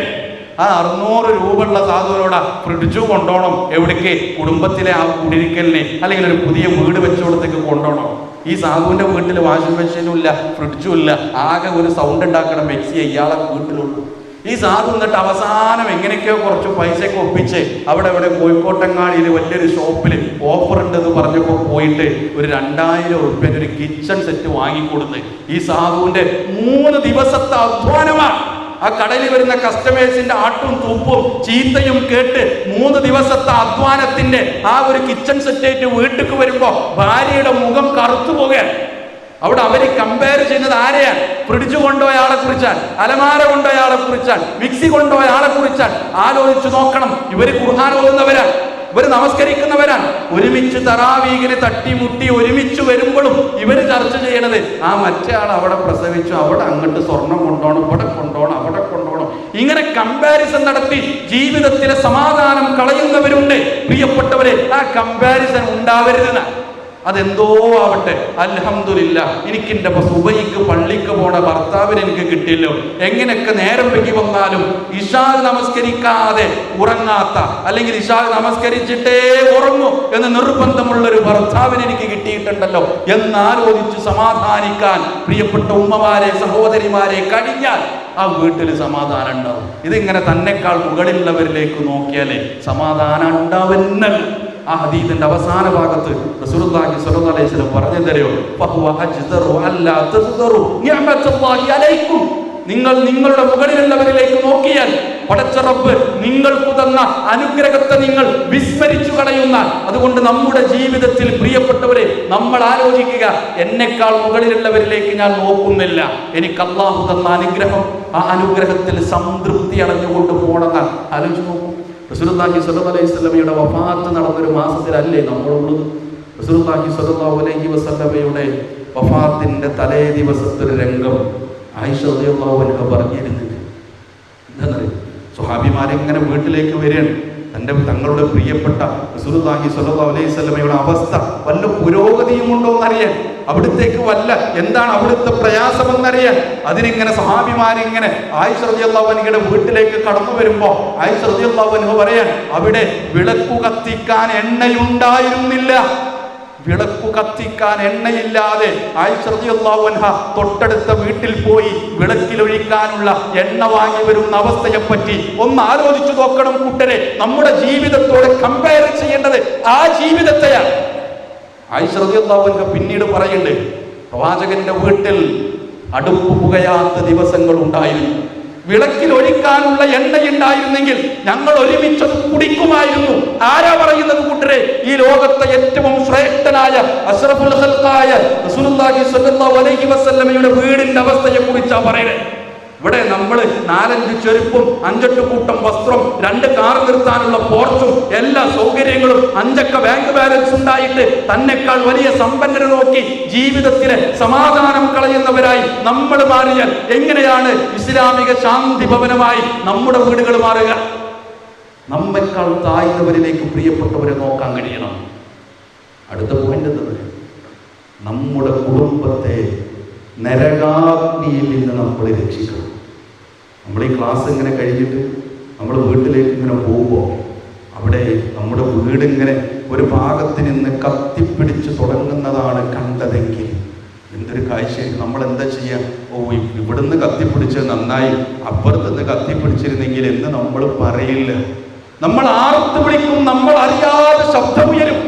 ആ 600 രൂപ ഉള്ള സാധുവിനോട് ഫ്രിഡ്ജ് കൊണ്ടുപോകണം. എവിടേക്ക്? കുടുംബത്തിലെ ആ കുടിരിക്കലിനെ അല്ലെങ്കിൽ ഒരു പുതിയ വീട് വെച്ചോടത്തേക്ക് കൊണ്ടുപോകണം. ഈ സാധുവിൻ്റെ വീട്ടിൽ വാഷിംഗ് മെഷീനും ഇല്ല, ഫ്രിഡ്ജും ഇല്ല, ആകെ ഒരു സൗണ്ട് ഉണ്ടാക്കണം മിക്സി ഇയാളെ വീട്ടിലുള്ളൂ. ഈ സാധു എന്നിട്ട് അവസാനം എങ്ങനെയൊക്കെയോ കുറച്ച് പൈസയൊക്കെ ഒപ്പിച്ച് അവിടെ കോഴിക്കോട്ടങ്ങാടിയിൽ വലിയൊരു ഷോപ്പിൽ ഓഫർ ഉണ്ടെന്ന് പറഞ്ഞപ്പോൾ പോയിട്ട് ഒരു 2000 റുപ്യൻ്റെ ഒരു കിച്ചൺ സെറ്റ് വാങ്ങിക്കൊടുത്ത് ഈ സാധുവിൻ്റെ 3 ദിവസത്തെ അധ്വാനമാണ്. ആ കടലിൽ വരുന്ന കസ്റ്റമേഴ്സിന്റെ ആട്ടും തൂപ്പും ചീത്തയും കേട്ട് 3 ദിവസത്തെ അധ്വാനത്തിന്റെ ആ ഒരു കിച്ചൺ സെറ്റായിട്ട് വീട്ടിൽ വരുമ്പോ ഭാര്യയുടെ മുഖം കറുത്തു പോകാൻ. അവിടെ അവര് കമ്പയർ ചെയ്യുന്നത് ആരെയാണ്? ഫ്രിഡ്ജ് കൊണ്ടുപോയ ആളെ കുറിച്ചാണ്, അലമാര കൊണ്ടുപോയ ആളെ കുറിച്ചാണ്, മിക്സി കൊണ്ടുപോയ ആളെ കുറിച്ചാണ്. ആലോചിച്ചു നോക്കണം. ഇവര് ഖുർആൻ ഓതുന്നവരാണ്, ഇവര് നമസ്കരിക്കുന്നവരാണ്. ഒരുമിച്ച് തറാവീഹിന് തട്ടിമുട്ടി ഒരുമിച്ച് വരുമ്പോഴും ഇവര് ചർച്ച ചെയ്യണത് ആ മറ്റേ ആൾ അവിടെ പ്രസവിച്ചു, അവിടെ അങ്ങോട്ട് സ്വർണം കൊണ്ടുപോകണം, ഇവിടെ കൊണ്ടുപോകണം, അവിടെ കൊണ്ടുപോകണം. ഇങ്ങനെ കമ്പാരിസൺ നടത്തി ജീവിതത്തിലെ സമാധാനം കളയുന്നവരുണ്ട്. പ്രിയപ്പെട്ടവരെ, ആ കമ്പാരിസൺ ഉണ്ടാവരുതെന്ന്. അതെന്തോ ആവട്ടെ, അൽഹംദുലില്ലാ, എനിക്ക് എൻ്റെ സുബഹിക്ക് പള്ളിക്ക് പോണ ഭർത്താവിന് എനിക്ക് കിട്ടിയല്ലോ. എങ്ങനെയൊക്കെ നേരം വൈകി വന്നാലും ഇശാ നമസ്കരിക്കാതെ ഉറങ്ങാത്ത, അല്ലെങ്കിൽ ഇശാ നമസ്കരിച്ചിട്ടേ ഉറങ്ങൂ എന്ന് നിർബന്ധമുള്ളൊരു ഭർത്താവിന് എനിക്ക് കിട്ടിയിട്ടുണ്ടല്ലോ എന്നാലോചിച്ച് സമാധാനിക്കാൻ പ്രിയപ്പെട്ട ഉമ്മമാരെ, സഹോദരിമാരെ കഴിഞ്ഞാൽ ആ വീട്ടിൽ സമാധാനം ഉണ്ടാവും. ഇതിങ്ങനെ തന്നെക്കാൾ മുകളിലുള്ളവരിലേക്ക് നോക്കിയാലേ സമാധാനം ഉണ്ടാവുന്നല്ല. ആ ഹദീസിന്റെ അവസാന ഭാഗത്ത് റസൂലുള്ളാഹി സ്വല്ലല്ലാഹു അലൈഹി വസല്ലം പറഞ്ഞതറിയോ? ഫഹുവ അജ്ദറു അല്ലാ തസ്ദറു നിഅമത്തുല്ലാഹി അലൈക്കും. നിങ്ങൾ നിങ്ങളുടെ മുകളിലുള്ളവരിലേക്ക് നോക്കിയാൽ പടച്ച റബ്ബ് നിങ്ങൾക്ക് തന്ന അനുഗ്രഹത്തെ നിങ്ങൾ വിസ്മരിച്ചു കളയുന്ന. അതുകൊണ്ട് നമ്മുടെ ജീവിതത്തിൽ പ്രിയപ്പെട്ടവരെ, നമ്മൾ ആലോചിക്കുക, എന്നെക്കാൾ മുകളിലുള്ളവരിലേക്ക് ഞാൻ നോക്കുന്നില്ല. എനിക്ക് അല്ലാഹു തന്ന അനുഗ്രഹം, ആ അനുഗ്രഹത്തിൽ സംതൃപ്തി അടഞ്ഞുകൊണ്ട് പോകണമെന്നാണ്. ആലോചിച്ച് നോക്കൂ. റസൂലുള്ളാഹി സ്വല്ലല്ലാഹു അലൈഹി വസല്ലമയുടെ വഫാത്ത് നടന്നൊരു മാസത്തിലല്ലേ നമ്മളുള്ളത്? റസൂലുള്ളാഹി സ്വല്ലല്ലാഹു അലൈഹി വസല്ലമയുടെ വഫാത്തിന്റെ തലേ ദിവസത്തെ രംഗം ആയിഷ റളിയല്ലാഹു അൻഹ പറഞ്ഞിരുന്നില്ല. എന്താണെന്നറിയോ? സ്വഹാബിമാരിങ്ങനെ വീട്ടിലേക്ക് വരികയാണ്. തങ്ങളുടെ പ്രിയപ്പെട്ട റസൂലുള്ളാഹി സ്വല്ലല്ലാഹു അലൈഹി വസല്ലമയുടെ അവസ്ഥ വല്ല പുരോഗതിയും ഉണ്ടോ എന്നറിയാൻ, അവിടത്തേക്ക് എന്താണ് അവിടുത്തെ പ്രയാസമെന്നറിയാൻ അതിനിങ്ങനെ സ്വഹാബിമാരിങ്ങനെ ആയിഷ റളിയല്ലാഹു അൻഹയുടെ വീട്ടിലേക്ക് കടന്നു വരുമ്പോ ആയിഷ റളിയല്ലാഹു അൻഹ പറയാൻ, അവിടെ വിളക്കു കത്തിക്കാൻ എണ്ണയുണ്ടായിരുന്നില്ല. വിളക്കു കത്തിക്കാൻ എണ്ണയില്ലാതെ ആയിഷ റളിയല്ലാഹു അൻഹ തൊട്ടടുത്ത വീട്ടിൽ പോയി വിളക്കിലൊഴിക്കാനുള്ള എണ്ണ വാങ്ങി വരുന്ന അവസ്ഥയെപ്പറ്റി ഒന്ന് ആലോചിച്ചു നോക്കണം കൂട്ടരെ. നമ്മുടെ ജീവിതത്തോടെ കമ്പയർ ചെയ്യേണ്ടത് ആ ജീവിതത്തെയാണ്. ആയിഷ റളിയല്ലാഹു അൻഹ പിന്നീട് പറയുന്നുണ്ട്, പ്രവാചകന്റെ വീട്ടിൽ അടുപ്പ് പുകയാത്ത ദിവസങ്ങൾ ഉണ്ടായിരുന്നു. വിളക്കിൽ ഒഴിക്കാനുള്ള എണ്ണയുണ്ടായിരുന്നെങ്കിൽ ഞങ്ങൾ ഒരുമിച്ചത് കുടിക്കുമായിരുന്നു. ആരാ പറയുന്നത് കൂട്ടരെ? ഈ ലോകത്തെ ഏറ്റവും ശ്രേഷ്ഠനായ അഷ്റഫുൽ ഖൽഖായ റസൂലുള്ളാഹി സ്വല്ലല്ലാഹു അലൈഹി വസല്ലമയുടെ വീടിന്റെ അവസ്ഥയെ കുറിച്ചാ പറയുന്നത്. ഇവിടെ നമ്മൾ 4-5 ചെരുപ്പും 5-8 കൂട്ടം വസ്ത്രം, 2 കാർ നിർത്താനുള്ള പോർച്ചും എല്ലാ സൗകര്യങ്ങളും 5 ബാങ്ക് ബാലൻസ് ഉണ്ടായിട്ട് തന്നെക്കാൾ വലിയ സമ്പന്നരെ നോക്കി ജീവിതത്തിലെ സമാധാനം കളയുന്നവരായി നമ്മൾ മാറിയാൽ എങ്ങനെയാണ് ഇസ്ലാമിക ശാന്തി ഭവനമായി നമ്മുടെ വീടുകൾ മാറുക? നമ്മെക്കാൾ താഴ്ന്നവരിലേക്ക് പ്രിയപ്പെട്ടവരെ നോക്കാൻ കഴിയണം. അടുത്ത പോയിന്റ് എന്താണ്? നമ്മുടെ കുടുംബത്തെ നരകാഗ്നിയിൽ നിന്ന് നമ്മൾ രക്ഷിക്കണം. നമ്മൾ ഈ ക്ലാസ് ഇങ്ങനെ കഴിഞ്ഞിട്ട് നമ്മൾ വീട്ടിലേക്ക് ഇങ്ങനെ പോകുമ്പോൾ അവിടെ നമ്മുടെ വീടിങ്ങനെ ഒരു ഭാഗത്ത് നിന്ന് കത്തിപ്പിടിച്ച് തുടങ്ങുന്നതാണ് കണ്ടതെങ്കിൽ എന്തൊരു കാഴ്ചയായിട്ട് നമ്മൾ എന്താ ചെയ്യുക? ഇവിടുന്ന് കത്തിപ്പിടിച്ചത് നന്നായി, അപ്പുറത്തുനിന്ന് കത്തിപ്പിടിച്ചിരുന്നെങ്കിൽ എന്ന് നമ്മൾ പറയില്ല. നമ്മൾ ആർത്ത് വിളിക്കും, നമ്മൾ അറിയാതെ ശബ്ദമുയരും.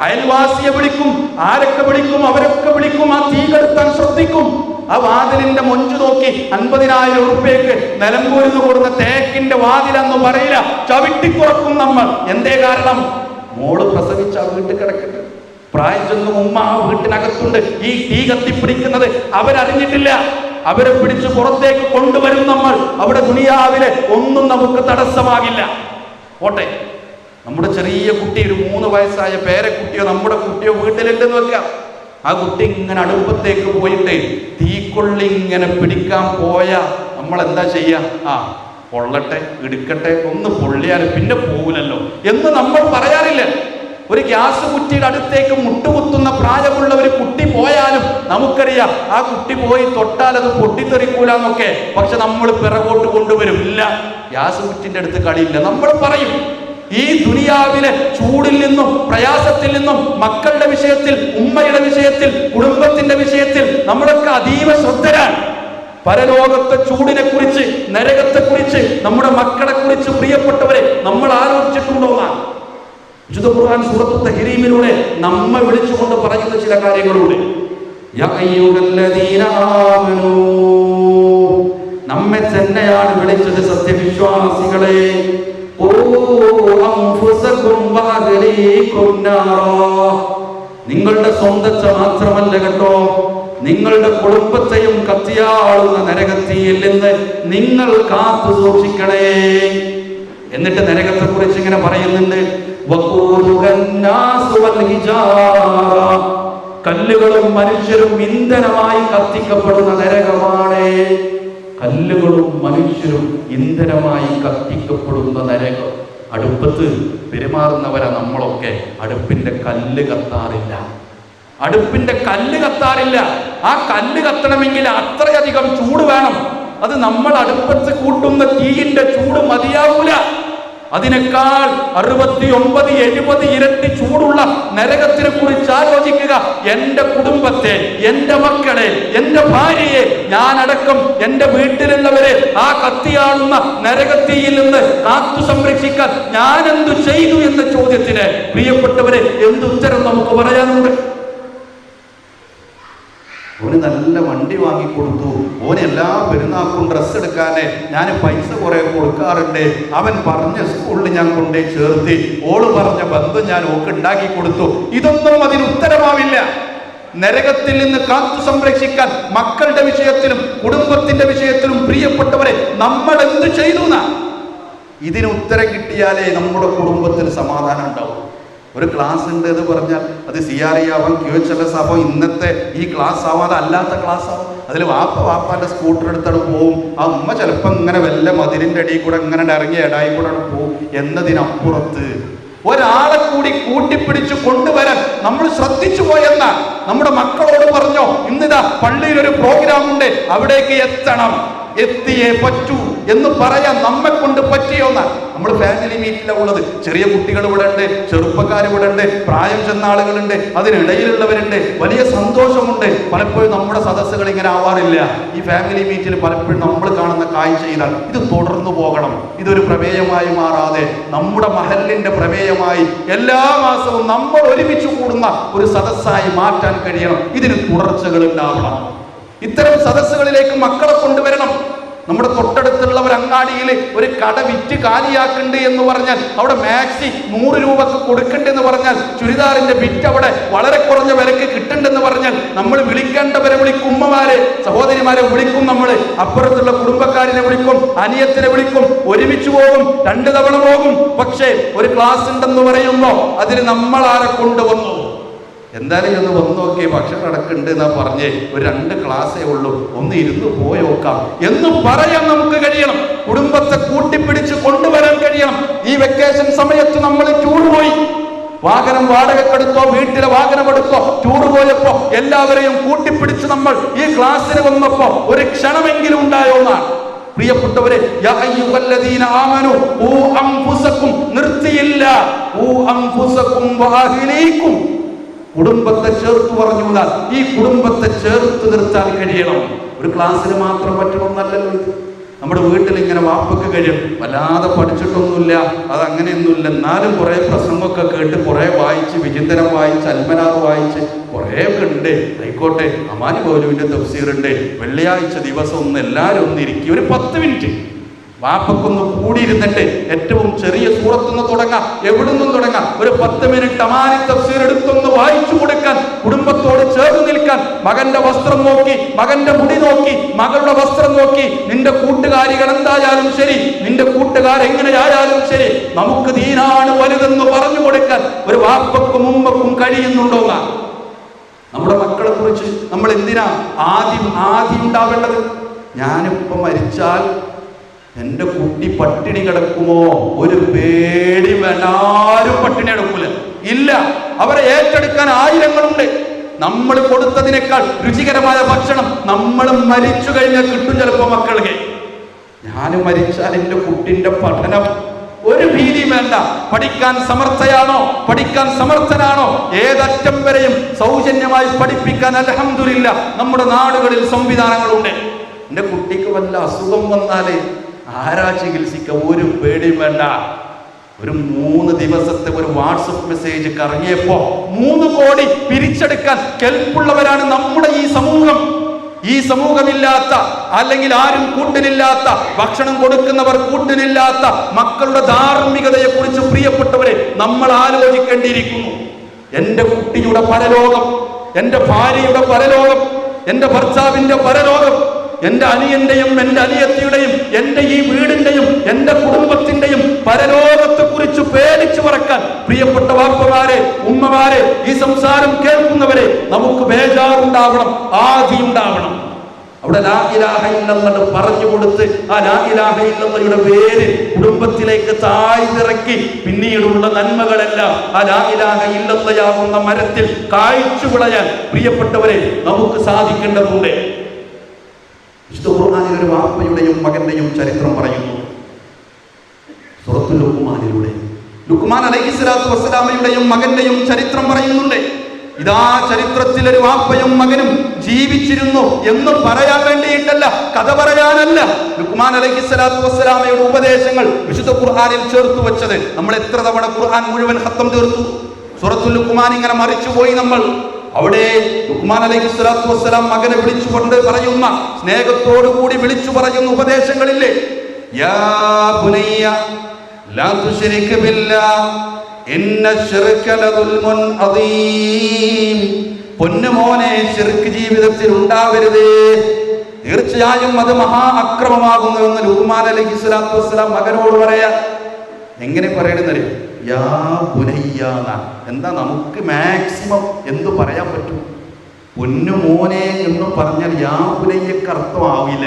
അയൽവാസിയെ വിളിക്കും, ആരൊക്കെ വിളിക്കും, അവരൊക്കെ വിളിക്കും. ആ തീ കെടുത്താൻ ശ്രദ്ധിക്കും. ആ വാതിലിന്റെ മൊഞ്ചു നോക്കി 50,000 ഉറുപ്പ്യക്ക് നിലമ്പൂരിന്ന് കൊടുത്ത തേക്കിന്റെ വാതിലെന്ന് പറയില്ല, ചവിട്ടിക്കുറക്കും നമ്മൾ. എന്തേ കാരണം? മോള് പ്രസവിച്ച ആ വീട്ടിൽ കിടക്കട്ടെ, പ്രായം ചെന്ന് ഉമ്മ ആ വീട്ടിനകത്തുണ്ട്. ഈ തീ കത്തിപ്പിടിക്കുന്നത് അവരറിഞ്ഞിട്ടില്ല. അവരെ പിടിച്ച് പുറത്തേക്ക് കൊണ്ടുവരും നമ്മൾ. അവിടെ ദുനിയാവിലെ ഒന്നും നമുക്ക് തടസ്സമാകില്ല. ഓട്ടെ, നമ്മുടെ ചെറിയ കുട്ടി, ഒരു 3 വയസ്സായ പേരക്കുട്ടിയോ നമ്മുടെ കുട്ടിയോ വീട്ടിലുണ്ടെന്ന് വെക്കാം. ആ കുട്ടി ഇങ്ങനെ അടുപ്പത്തേക്ക് പോയിട്ട് തീക്കൊള്ളി ഇങ്ങനെ പിടിക്കാൻ പോയാ നമ്മൾ എന്താ ചെയ്യുക? പൊള്ളട്ടെ, എടുക്കട്ടെ, ഒന്ന് പൊള്ളിയാൽ പിന്നെ പോവില്ലല്ലോ എന്ന് നമ്മൾ പറയാറില്ല. ഒരു ഗ്യാസ് കുറ്റിയുടെ അടുത്തേക്ക് മുട്ടുകുത്തുന്ന പ്രായമുള്ള ഒരു കുട്ടി പോയാലും നമുക്കറിയാം ആ കുട്ടി പോയി തൊട്ടാൽ അത് പൊട്ടിത്തെറിക്കൂലെന്നൊക്കെ. പക്ഷെ നമ്മൾ പിറകോട്ട് കൊണ്ടുവരും. ഇല്ല, ഗ്യാസ് കുറ്റിന്റെ അടുത്ത് കളിയില്ല. നമ്മൾ പറയും. ഈ ദുനിയാവിലെ ചൂടിൽ നിന്നും പ്രയാസത്തിൽ നിന്നും മക്കളുടെ വിഷയത്തിൽ, ഉമ്മയുടെ വിഷയത്തിൽ, കുടുംബത്തിന്റെ വിഷയത്തിൽ നമ്മളൊക്കെ അതീവ ശ്രദ്ധരാണ്. പരലോകത്തെ ചൂടിനെ കുറിച്ച്, നരകത്തെ കുറിച്ച്, നമ്മുടെ മക്കളെ കുറിച്ച് പ്രിയപ്പെട്ടവരെ നമ്മൾ ആലോചിച്ചിട്ടുണ്ടോ? വിശുദ്ധ ഖുർആൻ സൂറത്തു തഹ്രീമിലൂടെ നമ്മെ വിളിച്ചുകൊണ്ട് പറയുന്ന ചില കാര്യങ്ങളുണ്ട്. നമ്മെ തന്നെയാണ് വിളിച്ചത്, സത്യവിശ്വാസികളെ. നിങ്ങളുടെ സ്വന്തത്തെ മാത്രമല്ല കേട്ടോ, നിങ്ങളുടെ കുടുംബത്തെയും കത്തിയാളുന്ന നരകത്തിയിൽ നിന്ന് നിങ്ങൾ കാത്തു സൂക്ഷിക്കണേ. എന്നിട്ട് നരകത്തെ കുറിച്ച് ഇങ്ങനെ പറയുന്നുണ്ട്, കല്ലുകളും മനുഷ്യരും ഇന്ധനമായി കത്തിക്കപ്പെടുന്ന നരകമാണ്. കല്ലുകളും മനുഷ്യരും ഇന്ധനമായി കത്തിക്കപ്പെടുന്ന നരകം. അടുപ്പത്ത് പെരുമാറുന്നവരാ നമ്മളൊക്കെ. അടുപ്പിന്റെ കല്ല് കത്താറില്ല. അടുപ്പിന്റെ കല്ല് കത്താറില്ല. ആ കല്ല് കത്തണമെങ്കിൽ അത്രയധികം ചൂട് വേണം. അത് നമ്മൾ അടുപ്പത്ത് കൂട്ടുന്ന തീയിന്റെ ചൂട് മതിയാവൂല. അതിനേക്കാൾ 69-70 ഇരട്ടി ചൂടുള്ള നരകത്തിനെ കുറിച്ച് ആലോചിക്കുക. എന്റെ കുടുംബത്തെ, എന്റെ മക്കളെ, എന്റെ ഭാര്യയെ, ഞാനടക്കം എന്റെ വീട്ടിലുള്ളവരെ ആ കത്തിയാളുന്ന നരകത്തിയിൽ നിന്ന് കാത്തു സംരക്ഷിക്കാൻ ഞാൻ എന്തു ചെയ്തു എന്ന ചോദ്യത്തിന് പ്രിയപ്പെട്ടവരെ എന്തുത്തരം നമുക്ക് പറയാനുണ്ട്? ഓന് നല്ല വണ്ടി വാങ്ങിക്കൊടുത്തു, ഓന് എല്ലാ പെരുന്നാൾക്കും ഡ്രസ്സ് എടുക്കാനേ ഞാൻ പൈസ കുറെ കൊടുക്കാറുണ്ട്. അവൻ പറഞ്ഞ സ്കൂളിൽ ഞാൻ കൊണ്ടേ ചേർത്തി, ഓള് പറഞ്ഞ ബന്ധം ഞാൻ ഓക്ക് ഉണ്ടാക്കി കൊടുത്തു. ഇതൊന്നും അതിന് ഉത്തരമാവില്ല. നരകത്തിൽ നിന്ന് കാത്തു സംരക്ഷിക്കാൻ മക്കളുടെ വിഷയത്തിലും കുടുംബത്തിന്റെ വിഷയത്തിലും പ്രിയപ്പെട്ടവരെ നമ്മൾ എന്ത് ചെയ്തു? ഇതിന് ഉത്തരം കിട്ടിയാലേ നമ്മുടെ കുടുംബത്തിന് സമാധാനം ഉണ്ടാവും. ഒരു ക്ലാസ് ഉണ്ട് എന്ന് പറഞ്ഞാൽ അത് CRE ആവാം, QHLS ആവാം, ഇന്നത്തെ ഈ ക്ലാസ് ആവാം, അതല്ലാത്ത ക്ലാസ് ആവാം. അതിൽ വാപ്പാൻ്റെ സ്കൂട്ടർ എടുത്തവിടെ പോവും, ആ ഉമ്മ ചിലപ്പോൾ ഇങ്ങനെ വല്ല മതിലിൻ്റെ അടിയിൽ കൂടെ ഇങ്ങനെ ഇറങ്ങി ഇടായി കൂടെ അവിടെ പോവും. എന്നതിനപ്പുറത്ത് ഒരാളെ കൂടി കൂട്ടിപ്പിടിച്ച് കൊണ്ടുവരാൻ നമ്മൾ ശ്രദ്ധിച്ചു പോയെന്ന നമ്മുടെ മക്കളോട് പറഞ്ഞോ, ഇന്നിതാ പള്ളിയിൽ ഒരു പ്രോഗ്രാം ഉണ്ട്, അവിടേക്ക് എത്തണം, എത്തിയേ പറ്റൂ എന്ന് പറയാൻ നമ്മെ കൊണ്ട് പറ്റിയോന്ന. നമ്മൾ ഫാമിലി മീറ്റിലുള്ളത്, ചെറിയ കുട്ടികൾ ഇവിടെ ഉണ്ട്, ചെറുപ്പക്കാർ ഇവിടെ ഉണ്ട്, പ്രായം ചെന്ന ആളുകളുണ്ട്, അതിനിടയിലുള്ളവരുണ്ട്. വലിയ സന്തോഷമുണ്ട്. പലപ്പോഴും നമ്മുടെ സദസ്സുകൾ ഇങ്ങനെ ആവാറില്ല. ഈ ഫാമിലി മീറ്റിൽ പലപ്പോഴും നമ്മൾ കാണുന്ന കാഴ്ച ഇതാണ്. ഇത് തുടർന്നു പോകണം. ഇതൊരു പ്രമേയമായി മാറാതെ നമ്മുടെ മഹലിന്റെ പ്രമേയമായി എല്ലാ മാസവും നമ്മൾ ഒരുമിച്ച് കൂടുന്ന ഒരു സദസ്സായി മാറ്റാൻ കഴിയണം. ഇതിന് തുടർച്ചകൾ ഉണ്ടാവണം. ഇത്തരം സദസ്സുകളിലേക്ക് മക്കളെ കൊണ്ടുവരണം. നമ്മുടെ തൊട്ടടുത്തുള്ള ഒരു അങ്ങാടിയിൽ ഒരു കട വിറ്റ് കാലിയാക്കുന്നുണ്ട് എന്ന് പറഞ്ഞാൽ അവിടെ മാക്സി 100 രൂപക്ക് കൊടുക്കണ്ടെന്ന് പറഞ്ഞാൽ ചുരിദാറിന്റെ ബിറ്റ് അവിടെ വളരെ കുറഞ്ഞ വിലക്ക് കിട്ടണ്ടെന്ന് പറഞ്ഞാൽ നമ്മൾ വിളിക്കേണ്ടവരെ വിളിക്കും, ഉമ്മമാരെ സഹോദരിമാരെ വിളിക്കും, നമ്മൾ അപ്പുറത്തുള്ള കുടുംബക്കാരിനെ വിളിക്കും, അനിയത്തിനെ വിളിക്കും, ഒരുമിച്ച് പോകും, 2 തവണ പോകും. പക്ഷേ ഒരു ക്ലാസ് ഉണ്ടെന്ന് പറയുമ്പോ അതിന് നമ്മൾ ആരെ കൊണ്ടുവന്നു? എന്തായാലും ഒന്ന് വന്നു നോക്കിയേ, ഭക്ഷണം അടക്കുന്നുണ്ട് എന്നാ പറഞ്ഞേ, ഒരു 2 ക്ലാസ്സേ ഉള്ളൂ, ഒന്ന് ഇരുന്ന് പോയോക്കാം എന്ന് പറയാൻ നമുക്ക് കഴിയണം. കുടുംബത്തെ കൂട്ടിപ്പിടിച്ച് കൊണ്ടുവരാൻ കഴിയണം. ഈ വെക്കേഷൻ സമയത്ത് നമ്മൾ ടൂർ പോയി, വാഹനം വാടകക്കെടുത്തോ വീട്ടിലെ വാഹനം എടുത്തോ ടൂർ പോയപ്പോ എല്ലാവരെയും കൂട്ടിപ്പിടിച്ച് നമ്മൾ ഈ ക്ലാസ്സിന് വന്നപ്പോ ഒരു ക്ഷണമെങ്കിലും ഉണ്ടായോ എന്നാണ്. പ്രിയപ്പെട്ടവരെ, യാ അയ്യുഹല്ലദീന ആമനു ഖൂ അൻഫുസകും, നിർത്തിയില്ല, ഖൂ അൻഫുസകും വഅഹ്ലീകും, കുടുംബത്തെ ചേർത്ത് പറഞ്ഞുകൂടാ. ഈ കുടുംബത്തെ ചേർത്ത് നിർത്താൻ കഴിയണം. ഒരു ക്ലാസ്സിന് മാത്രം പറ്റണമെന്നല്ലല്ലോ ഇത്. നമ്മുടെ വീട്ടിൽ ഇങ്ങനെ വാപ്പൊക്കെ കഴിയും, വല്ലാതെ പഠിച്ചിട്ടൊന്നുമില്ല, അതങ്ങനെയൊന്നുമില്ല, എന്നാലും കുറേ പ്രസംഗമൊക്കെ കേട്ട് കുറേ വായിച്ച്, വിചിന്തനം വായിച്ച്, അൽമനാദ് വായിച്ച് കുറേ ഒക്കെ ഉണ്ട്. ആയിക്കോട്ടെ, അമാനി മൗലവിന്റെ തഫ്സീറുണ്ട്, വെള്ളിയാഴ്ച ദിവസം ഒന്ന് എല്ലാവരും ഒന്ന് ഇരിക്കും, ഒരു 10 മിനിറ്റ് വാപ്പക്കൊന്ന് കൂടിയിരുന്നിട്ട് ഏറ്റവും ചെറിയ സൂറത്തുനിന്ന് തുടങ്ങാം, എവിടുന്നും തുടങ്ങാം, ഒരു 10 മിനിറ്റ് അമാനി തഫ്സീർ എടുത്തൊന്ന് വായിച്ചു കൊടുക്കാൻ, കുടുംബത്തോട് ചേർന്ന് നിൽക്കാൻ. മകന്റെ വസ്ത്രം നോക്കി, മകന്റെ മുടി നോക്കി, മകളുടെ വസ്ത്രം നോക്കി, നിന്റെ കൂട്ടുകാരികൾ എന്തായാലും ശരി, നിന്റെ കൂട്ടുകാരെങ്ങനെയായാലും ശരി, നമുക്ക് ദീനാണ് വലുതെന്ന് പറഞ്ഞു കൊടുക്കാൻ ഒരു വാപ്പക്കും ഉമ്മക്കും കഴിയുന്നുണ്ടോ? നമ്മുടെ മക്കളെ കുറിച്ച് നമ്മൾ എന്തിനാ ആദ്യം ഉണ്ടാവേണ്ടത്? ഞാനിപ്പോ മരിച്ചാൽ എൻ്റെ കുട്ടി പട്ടിണി കിടക്കുമോ? ഒരു പേടി വേണ്ട, ആരും പട്ടിണി കിടക്കൂല. ഇല്ല, അവരെ ഏറ്റെടുക്കാൻ ആയിരങ്ങളുണ്ട്. നമ്മൾ കൊടുത്തതിനേക്കാൾ രുചികരമായ ഭക്ഷണം നമ്മൾ മരിച്ചു കഴിഞ്ഞാൽ കിട്ടും ചിലപ്പോ മക്കൾക്ക്. ഞാൻ മരിച്ചാൽ എൻ്റെ കുട്ടിന്റെ പഠനം ഒരു ഭീതി വേണ്ട. പഠിക്കാൻ സമർത്ഥയാണോ, പഠിക്കാൻ സമർത്ഥനാണോ, ഏതറ്റം വരെയും സൗജന്യമായി പഠിപ്പിക്കാൻ അൽഹംദുലില്ലാ നമ്മുടെ നാടുകളിൽ സംവിധാനങ്ങളുണ്ട്. എൻ്റെ കുട്ടിക്ക് വല്ല അസുഖം വന്നാലേ ആരാ ചികിത്സിക്ക? ഒരു പേടിയും വേണ്ട. ഒരു 3 ദിവസത്തെ ഒരു വാട്സപ്പ് മെസ്സേജ് കറങ്ങിയപ്പോ 3 കോടി പിരിച്ചെടുക്കാൻ കെൽപ്പുള്ളവരാണ് നമ്മുടെ ഈ സമൂഹം. ഈ സമൂഹമില്ലാത്ത, അല്ലെങ്കിൽ ആരും കൂട്ടിനില്ലാത്ത, ഭക്ഷണം കൊടുക്കുന്നവർ കൂട്ടിനില്ലാത്ത മക്കളുടെ ധാർമ്മികതയെ കുറിച്ച് പ്രിയപ്പെട്ടവരെ നമ്മൾ ആലോചിക്കേണ്ടിയിരിക്കുന്നു. എൻ്റെ കുട്ടിയുടെ പരലോകം, എൻ്റെ ഭാര്യയുടെ പരലോകം, എൻ്റെ ഭർത്താവിന്റെ പരലോകം, എൻ്റെ അനിയന്റെയും എൻ്റെ അനിയത്തിയുടെയും എൻ്റെ ഈ വീടിന്റെയും എൻ്റെ കുടുംബത്തിന്റെയും പരലോകത്തെ കുറിച്ച് പേടിച്ചു പറക്കാൻ പ്രിയപ്പെട്ട വാപ്പമാരെ, ഉമ്മമാരെ, ഈ സംസാരം കേൾക്കുന്നവരെ, നമുക്ക് ബേജാറുണ്ടാവണം, ആദിയുണ്ടാവണം. അവിടെ ലാ ഇലാഹ ഇല്ലല്ലാഹ് പറഞ്ഞു കൊടുത്ത് ആ ലാ ഇലാഹ ഇല്ലല്ലാഹയുടെ പേര് കുടുംബത്തിലേക്ക് താഴ്ന്നിറക്കി പിന്നീടുള്ള നന്മകളെല്ലാം ആ ലാ ഇലാഹ ഇല്ലല്ലാഹയാകുന്ന മരത്തിൽ കായ്ച്ചു വിളയാൻ പ്രിയപ്പെട്ടവരെ നമുക്ക് സാധിക്കേണ്ടതുണ്ട്. വിശുദ്ധ ഖുർആനിൽ ഒരു വാപ്പയുടെയും മകന്റെയും ചരിത്രം പറയുന്നു. സൂറത്തുൽ ലുഖ്മാനിലൂടെ ലുഖ്മാൻ അലൈഹിസ്സലാത്തു വസ്സലാമയുടെയും മകന്റെയും ചരിത്രം പറയുന്നുണ്ട്. ഇതാ ചരിത്രത്തിൽ ഒരു വാപ്പയും മകനും ജീവിച്ചിരുന്നു എന്ന് പറയാൻ വേണ്ടിയിട്ടല്ല, കഥ പറയാനല്ല. ലുഖ്മാൻ അലൈഹിസ്സലാത്തു വസ്സലാമയുടെ ഉപദേശങ്ങൾ വിശുദ്ധ ഖുർആനിൽ ചേർത്ത് വെച്ചത്. നമ്മൾ എത്ര തവണ ഖുർആൻ മുഴുവൻ ഖത്തം തീർത്തു. സൂറത്തുൽ ലുഖ്മാൻ ഇങ്ങനെ മറിച്ചുപോയി നമ്മൾ. അവിടെ ലുഖ്മാൻ അലൈഹിസ്സലാത്തു വസ്സലാം മകനെ വിളിച്ചുകൊണ്ട് പറയുന്ന, സ്നേഹത്തോടുകൂടി വിളിച്ചു പറയുന്ന ഉപദേശങ്ങളില്ലേ? യാ ബുനയ്യ ലാ തുശ്രിക് ബില്ലാഹ് ഇന്ന ശിർക ലദുൽമുൻ അദീം. പൊന്നുമോനെ, ശിർക്ക് ജീവിതത്തിൽ ഉണ്ടാവരുതേ. തീർച്ചയായും അത് മഹാ അക്രമമാകുന്നു എന്ന് ലുഖ്മാൻ അലൈഹി സ്വലാത്തു വസ്സലാം മകനോട് പറയാ. എങ്ങനെ പറയണമെന്നറിയോ? യാ ബുനയ്യ. എന്താ നമുക്ക് മാക്സിമം എന്തു പറയാൻ പറ്റും? പൊന്നു മോനെ എന്ന് പറഞ്ഞാൽ യാ ബുനയ്യക്ക് അർത്ഥമാവില്ല.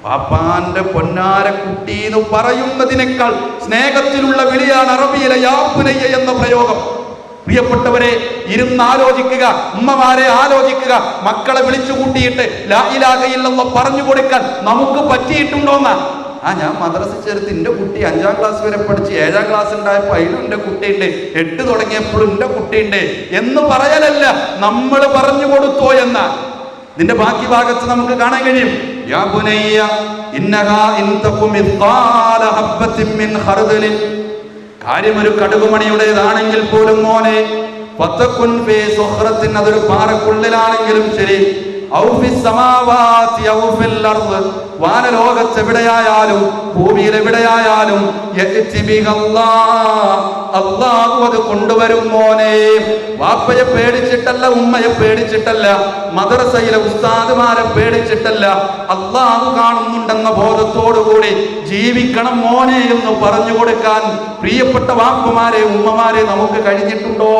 പാപ്പാന്റെ പൊന്നാര കുട്ടി എന്ന് പറയുന്നതിനേക്കാൾ സ്നേഹത്തിലുള്ള വിളിയാണ് അറബിയിലെ യാ ബുനയ്യ എന്ന പ്രയോഗം. പ്രിയപ്പെട്ടവരെ, ഇരുന്ന് ആലോചിക്കുക, ഉമ്മമാരെ ആലോചിക്കുക. മക്കളെ വിളിച്ചു കൂട്ടിയിട്ട് ലാ ഇലാഹ ഇല്ലല്ലാഹ് പറഞ്ഞു കൊടുക്കാൻ നമുക്ക് പറ്റിയിട്ടുണ്ടോന്നാ? ഞാൻ മദ്രസ ചേർത്ത് എൻ്റെ കുട്ടി 5ാം ക്ലാസ് വരെ പഠിച്ച് 7ാം ക്ലാസ് ഉണ്ടായപ്പോൾ അതിലും എൻ്റെ കുട്ടിയുണ്ട്, 8 തുടങ്ങിയപ്പോഴും എൻ്റെ കുട്ടിയുണ്ട് എന്ന് പറയലല്ല, നമ്മൾ പറഞ്ഞു കൊടുത്തോ എന്നാ. ഇതിന്റെ ബാക്കി ഭാഗത്ത് നമുക്ക് കാണാൻ കഴിയും. യാ ബുനയ്യ ഇന്നഹാ ഇൻ തഖു മിത്ഖാല ഹബ്ബത്തിൻ മിൻ ഖർദലിൻ. കാര്യം ഒരു കടുകുമണിയുടേതാണെങ്കിൽ പോലും മോനെ, ഫതകുൻ ഫീ സുഖറത്തിൻ, അതൊരു പാറക്കുള്ളിലാണെങ്കിലും ശരി, ഔ ഫിസ് സമാവാതി ഔ ഫിൽ അർദ്, വാനലോകത്ത് എവിടെയായാലും ഭൂമിയിൽ എവിടെയായാലും അല്ലാഹു അത് കൊണ്ടുവരും മോനെ. വാപ്പയെ പേടിച്ചിട്ടല്ല, ഉമ്മയെ പേടിച്ചിട്ടല്ല, മദ്രസയിലെ ഉസ്താദുമാരെ പേടിച്ചിട്ടല്ല, അല്ലാഹു കാണുന്നുണ്ടെന്ന ബോധത്തോടുകൂടി ജീവിക്കണം മോനെ എന്ന് പറഞ്ഞു കൊടുക്കാൻ പ്രിയപ്പെട്ട വാപ്പമാരെ ഉമ്മമാരെ നമുക്ക് കഴിഞ്ഞിട്ടുണ്ടോ?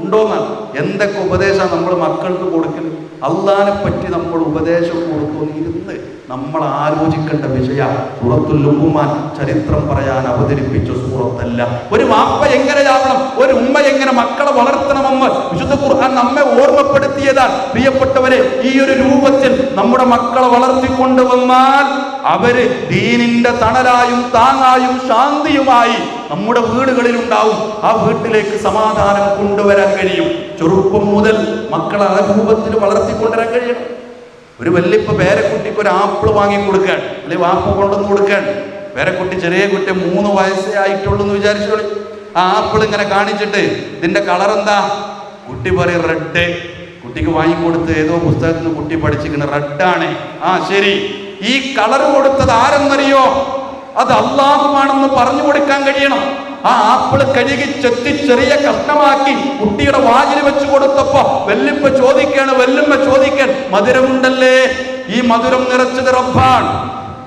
ഉണ്ടോന്നാണ്. എന്തൊക്കെ ഉപദേശം നമ്മൾ മക്കൾക്ക് കൊടുക്കല്. അള്ളാനെ പറ്റി നമ്മൾ ഉപദേശം കൊടുത്തു ഇരുന്ന് നമ്മൾ ആലോചിക്കേണ്ട വിഷയ. സൂറത്തുൽ ലുഖ്മാൻ ചരിത്രം പറയാൻ അവതരിപ്പിച്ച സൂറത്തല്ല. ഒരു വാപ്പ എങ്ങനെയാവണം, ഒരു ഉമ്മ എങ്ങനെ മക്കളെ വളർത്തണമെന്ന് വിശുദ്ധ ഖുർആൻ നമ്മെ ഓർമ്മപ്പെടുത്തിയതാണ്. പ്രിയപ്പെട്ടവരെ, ഈ ഒരു രൂപത്തിൽ നമ്മുടെ മക്കളെ വളർത്തിക്കൊണ്ടുവന്നാൽ അവര് ദീനിന്റെ തണലായും താങ്ങായും ശാന്തിയുമായി നമ്മുടെ വീടുകളിൽ ഉണ്ടാവും. ആ വീട്ടിലേക്ക് സമാധാനം കൊണ്ടുവരാൻ കഴിയും. ചെറുപ്പം മുതൽ മക്കളെ ആ രൂപത്തിൽ വളർത്തിക്കൊണ്ടുവരാൻ കഴിയണം. ഒരു വല്യപ്പ പേരക്കുട്ടിക്ക് ഒരു ആപ്പിൾ വാങ്ങി കൊടുക്കാൻ, അല്ലെങ്കിൽ വാപ്പ കൊണ്ടുവന്ന് കൊടുക്കാൻ. പേരക്കുട്ടി ചെറിയ കുട്ടി 3 വയസ്സേ ആയിട്ടുള്ളൂ എന്ന് വിചാരിച്ചോളി. ആ ആപ്പിൾ ഇങ്ങനെ കാണിച്ചിട്ട് ഇതിന്റെ കളർ എന്താ? കുട്ടി പറയും റെഡ്. കുട്ടിക്ക് വാങ്ങിക്കൊടുത്ത് ഏതോ പുസ്തകത്തിൽ നിന്ന് കുട്ടി പഠിച്ചിരിക്കുന്ന റെഡാണ്. ശരി, ഈ കളർ കൊടുത്തത് ആരെന്നറിയോ? അത് അല്ലാഹുവാണെന്ന് പറഞ്ഞു കൊടുക്കാൻ കഴിയണം. ആ ആപ്പിള് കഴുകി ചെത്തി ചെറിയ കഷ്ണമാക്കി കുട്ടിയുടെ വായിൽ വെച്ച് കൊടുത്തപ്പോ വല്യപ്പ ചോദിക്കാൻ മധുരമുണ്ടല്ലേ? ഈ മധുരം നിറച്ചത് റബ്ബാണ്.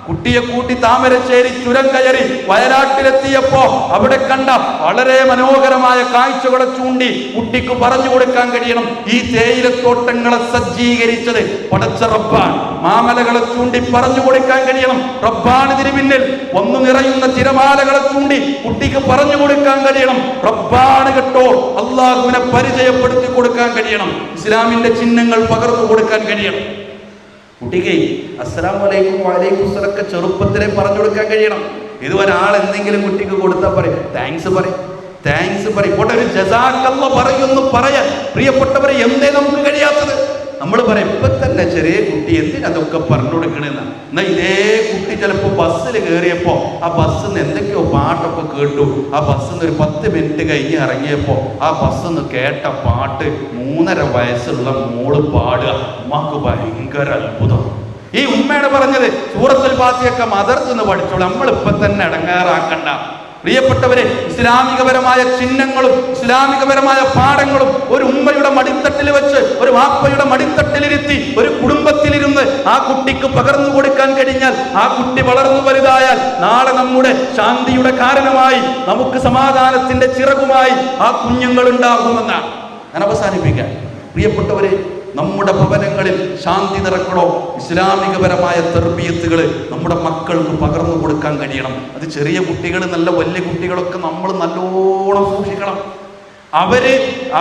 കുട്ടിയെ കൂട്ടി താമരശ്ശേരി ചുരം കയറി വയനാട്ടിലെത്തിയപ്പോ അവിടെ കണ്ട വളരെ മനോഹരമായ കാഴ്ചകളെ ചൂണ്ടി കുട്ടിക്ക് പറഞ്ഞു കൊടുക്കാൻ കഴിയണം. ഈ തേയിലത്തോട്ടങ്ങളെ സജ്ജീകരിച്ചത് പടച്ച റബ്ബാണ്. മാമലകളെ ചൂണ്ടി പറഞ്ഞു കൊടുക്കാൻ കഴിയണം, റബ്ബാണ് ഇതിന് പിന്നിൽ. ഒന്നു നിറയുന്ന തിരമാലകളെ ചൂണ്ടി കുട്ടിക്ക് പറഞ്ഞു കൊടുക്കാൻ കഴിയണം, റബ്ബാണ് കേട്ടോ. അള്ളാഹുവിനെ പരിചയപ്പെടുത്തി കൊടുക്കാൻ കഴിയണം. ഇസ്ലാമിന്റെ ചിഹ്നങ്ങൾ പകർന്നു കൊടുക്കാൻ കഴിയണം. കുട്ടിക്ക് അസ്സലാമു അലൈക്കും വഅലൈക്കും സലാം ചെറുപ്പത്തിലെ പറഞ്ഞു കൊടുക്കാൻ കഴിയണം. ഇത് ഒരാൾ എന്തെങ്കിലും കുട്ടിക്ക് കൊടുത്താൽ പറയും താങ്ക്സ് പറയും. ഇവിടെ ഒരു ജസാക്കല്ലാ പറയുന്നു പറയാൻ. പ്രിയപ്പെട്ടവരെ, എന്തേ നമുക്ക് കഴിയാത്തത്? നമ്മൾ പറയും ഇപ്പൊ തന്നെ ചെറിയ കുട്ടി എന്തിനതൊക്കെ പറഞ്ഞു കൊടുക്കണെന്ന്. എന്നാൽ ഇതേ കുട്ടി ചിലപ്പോൾ ബസ്സിൽ കയറിയപ്പോൾ ആ ബസ്സിൽ നിന്ന് എന്തൊക്കെയോ പാട്ടൊക്കെ കേട്ടു. ആ ബസ്സിൽ നിന്ന് ഒരു 10 മിനിറ്റ് കഴിഞ്ഞ് ഇറങ്ങിയപ്പോൾ ആ ബസ്സിൽ നിന്ന് കേട്ട പാട്ട് 3.5 വയസ്സുള്ള മോള് പാടുക. ഉമ്മാക്ക് ഭയങ്കര അത്ഭുതം. ഈ ഉമ്മയാണ് പറഞ്ഞത് സൂറത്തുൽ ഫാത്തിഹയൊക്കെ മദർസ് നിന്ന് പഠിച്ചോളൂ, നമ്മളിപ്പൊ തന്നെ ഇടങ്ങാറാക്കണ്ട. പ്രിയപ്പെട്ടവരെ, ഇസ്ലാമികപരമായ ചിഹ്നങ്ങളും ഇസ്ലാമികപരമായ പാഠങ്ങളും ഒരു ഉമ്മയുടെ മടിത്തട്ടിൽ വെച്ച്, ഒരു വാപ്പയുടെ മടിത്തട്ടിലിരുത്തി, ഒരു കുടുംബത്തിലിരുന്ന് ആ കുട്ടിക്ക് പകർന്നു കൊടുക്കാൻ കഴിഞ്ഞാൽ, ആ കുട്ടി വളർന്നു വലുതായാൽ നാളെ നമ്മുടെ ശാന്തിയുടെ കാരണമായി, നമുക്ക് സമാധാനത്തിന്റെ ചിറകുമായി ആ കുഞ്ഞുങ്ങൾ ഉണ്ടാകുമെന്നാണ്. ഞാൻ അവസാനിപ്പിക്കാൻ. പ്രിയപ്പെട്ടവരെ, നമ്മുടെ ഭവനങ്ങളിൽ ശാന്തി നിറക്കണോ? ഇസ്ലാമികപരമായ തർബിയത്തുകൾ നമ്മുടെ മക്കൾക്ക് പകർന്നു കൊടുക്കാൻ കഴിയണം. അത് ചെറിയ കുട്ടികൾ, നല്ല വലിയ കുട്ടികളൊക്കെ നമ്മൾ നല്ലോണം സൂക്ഷിക്കണം.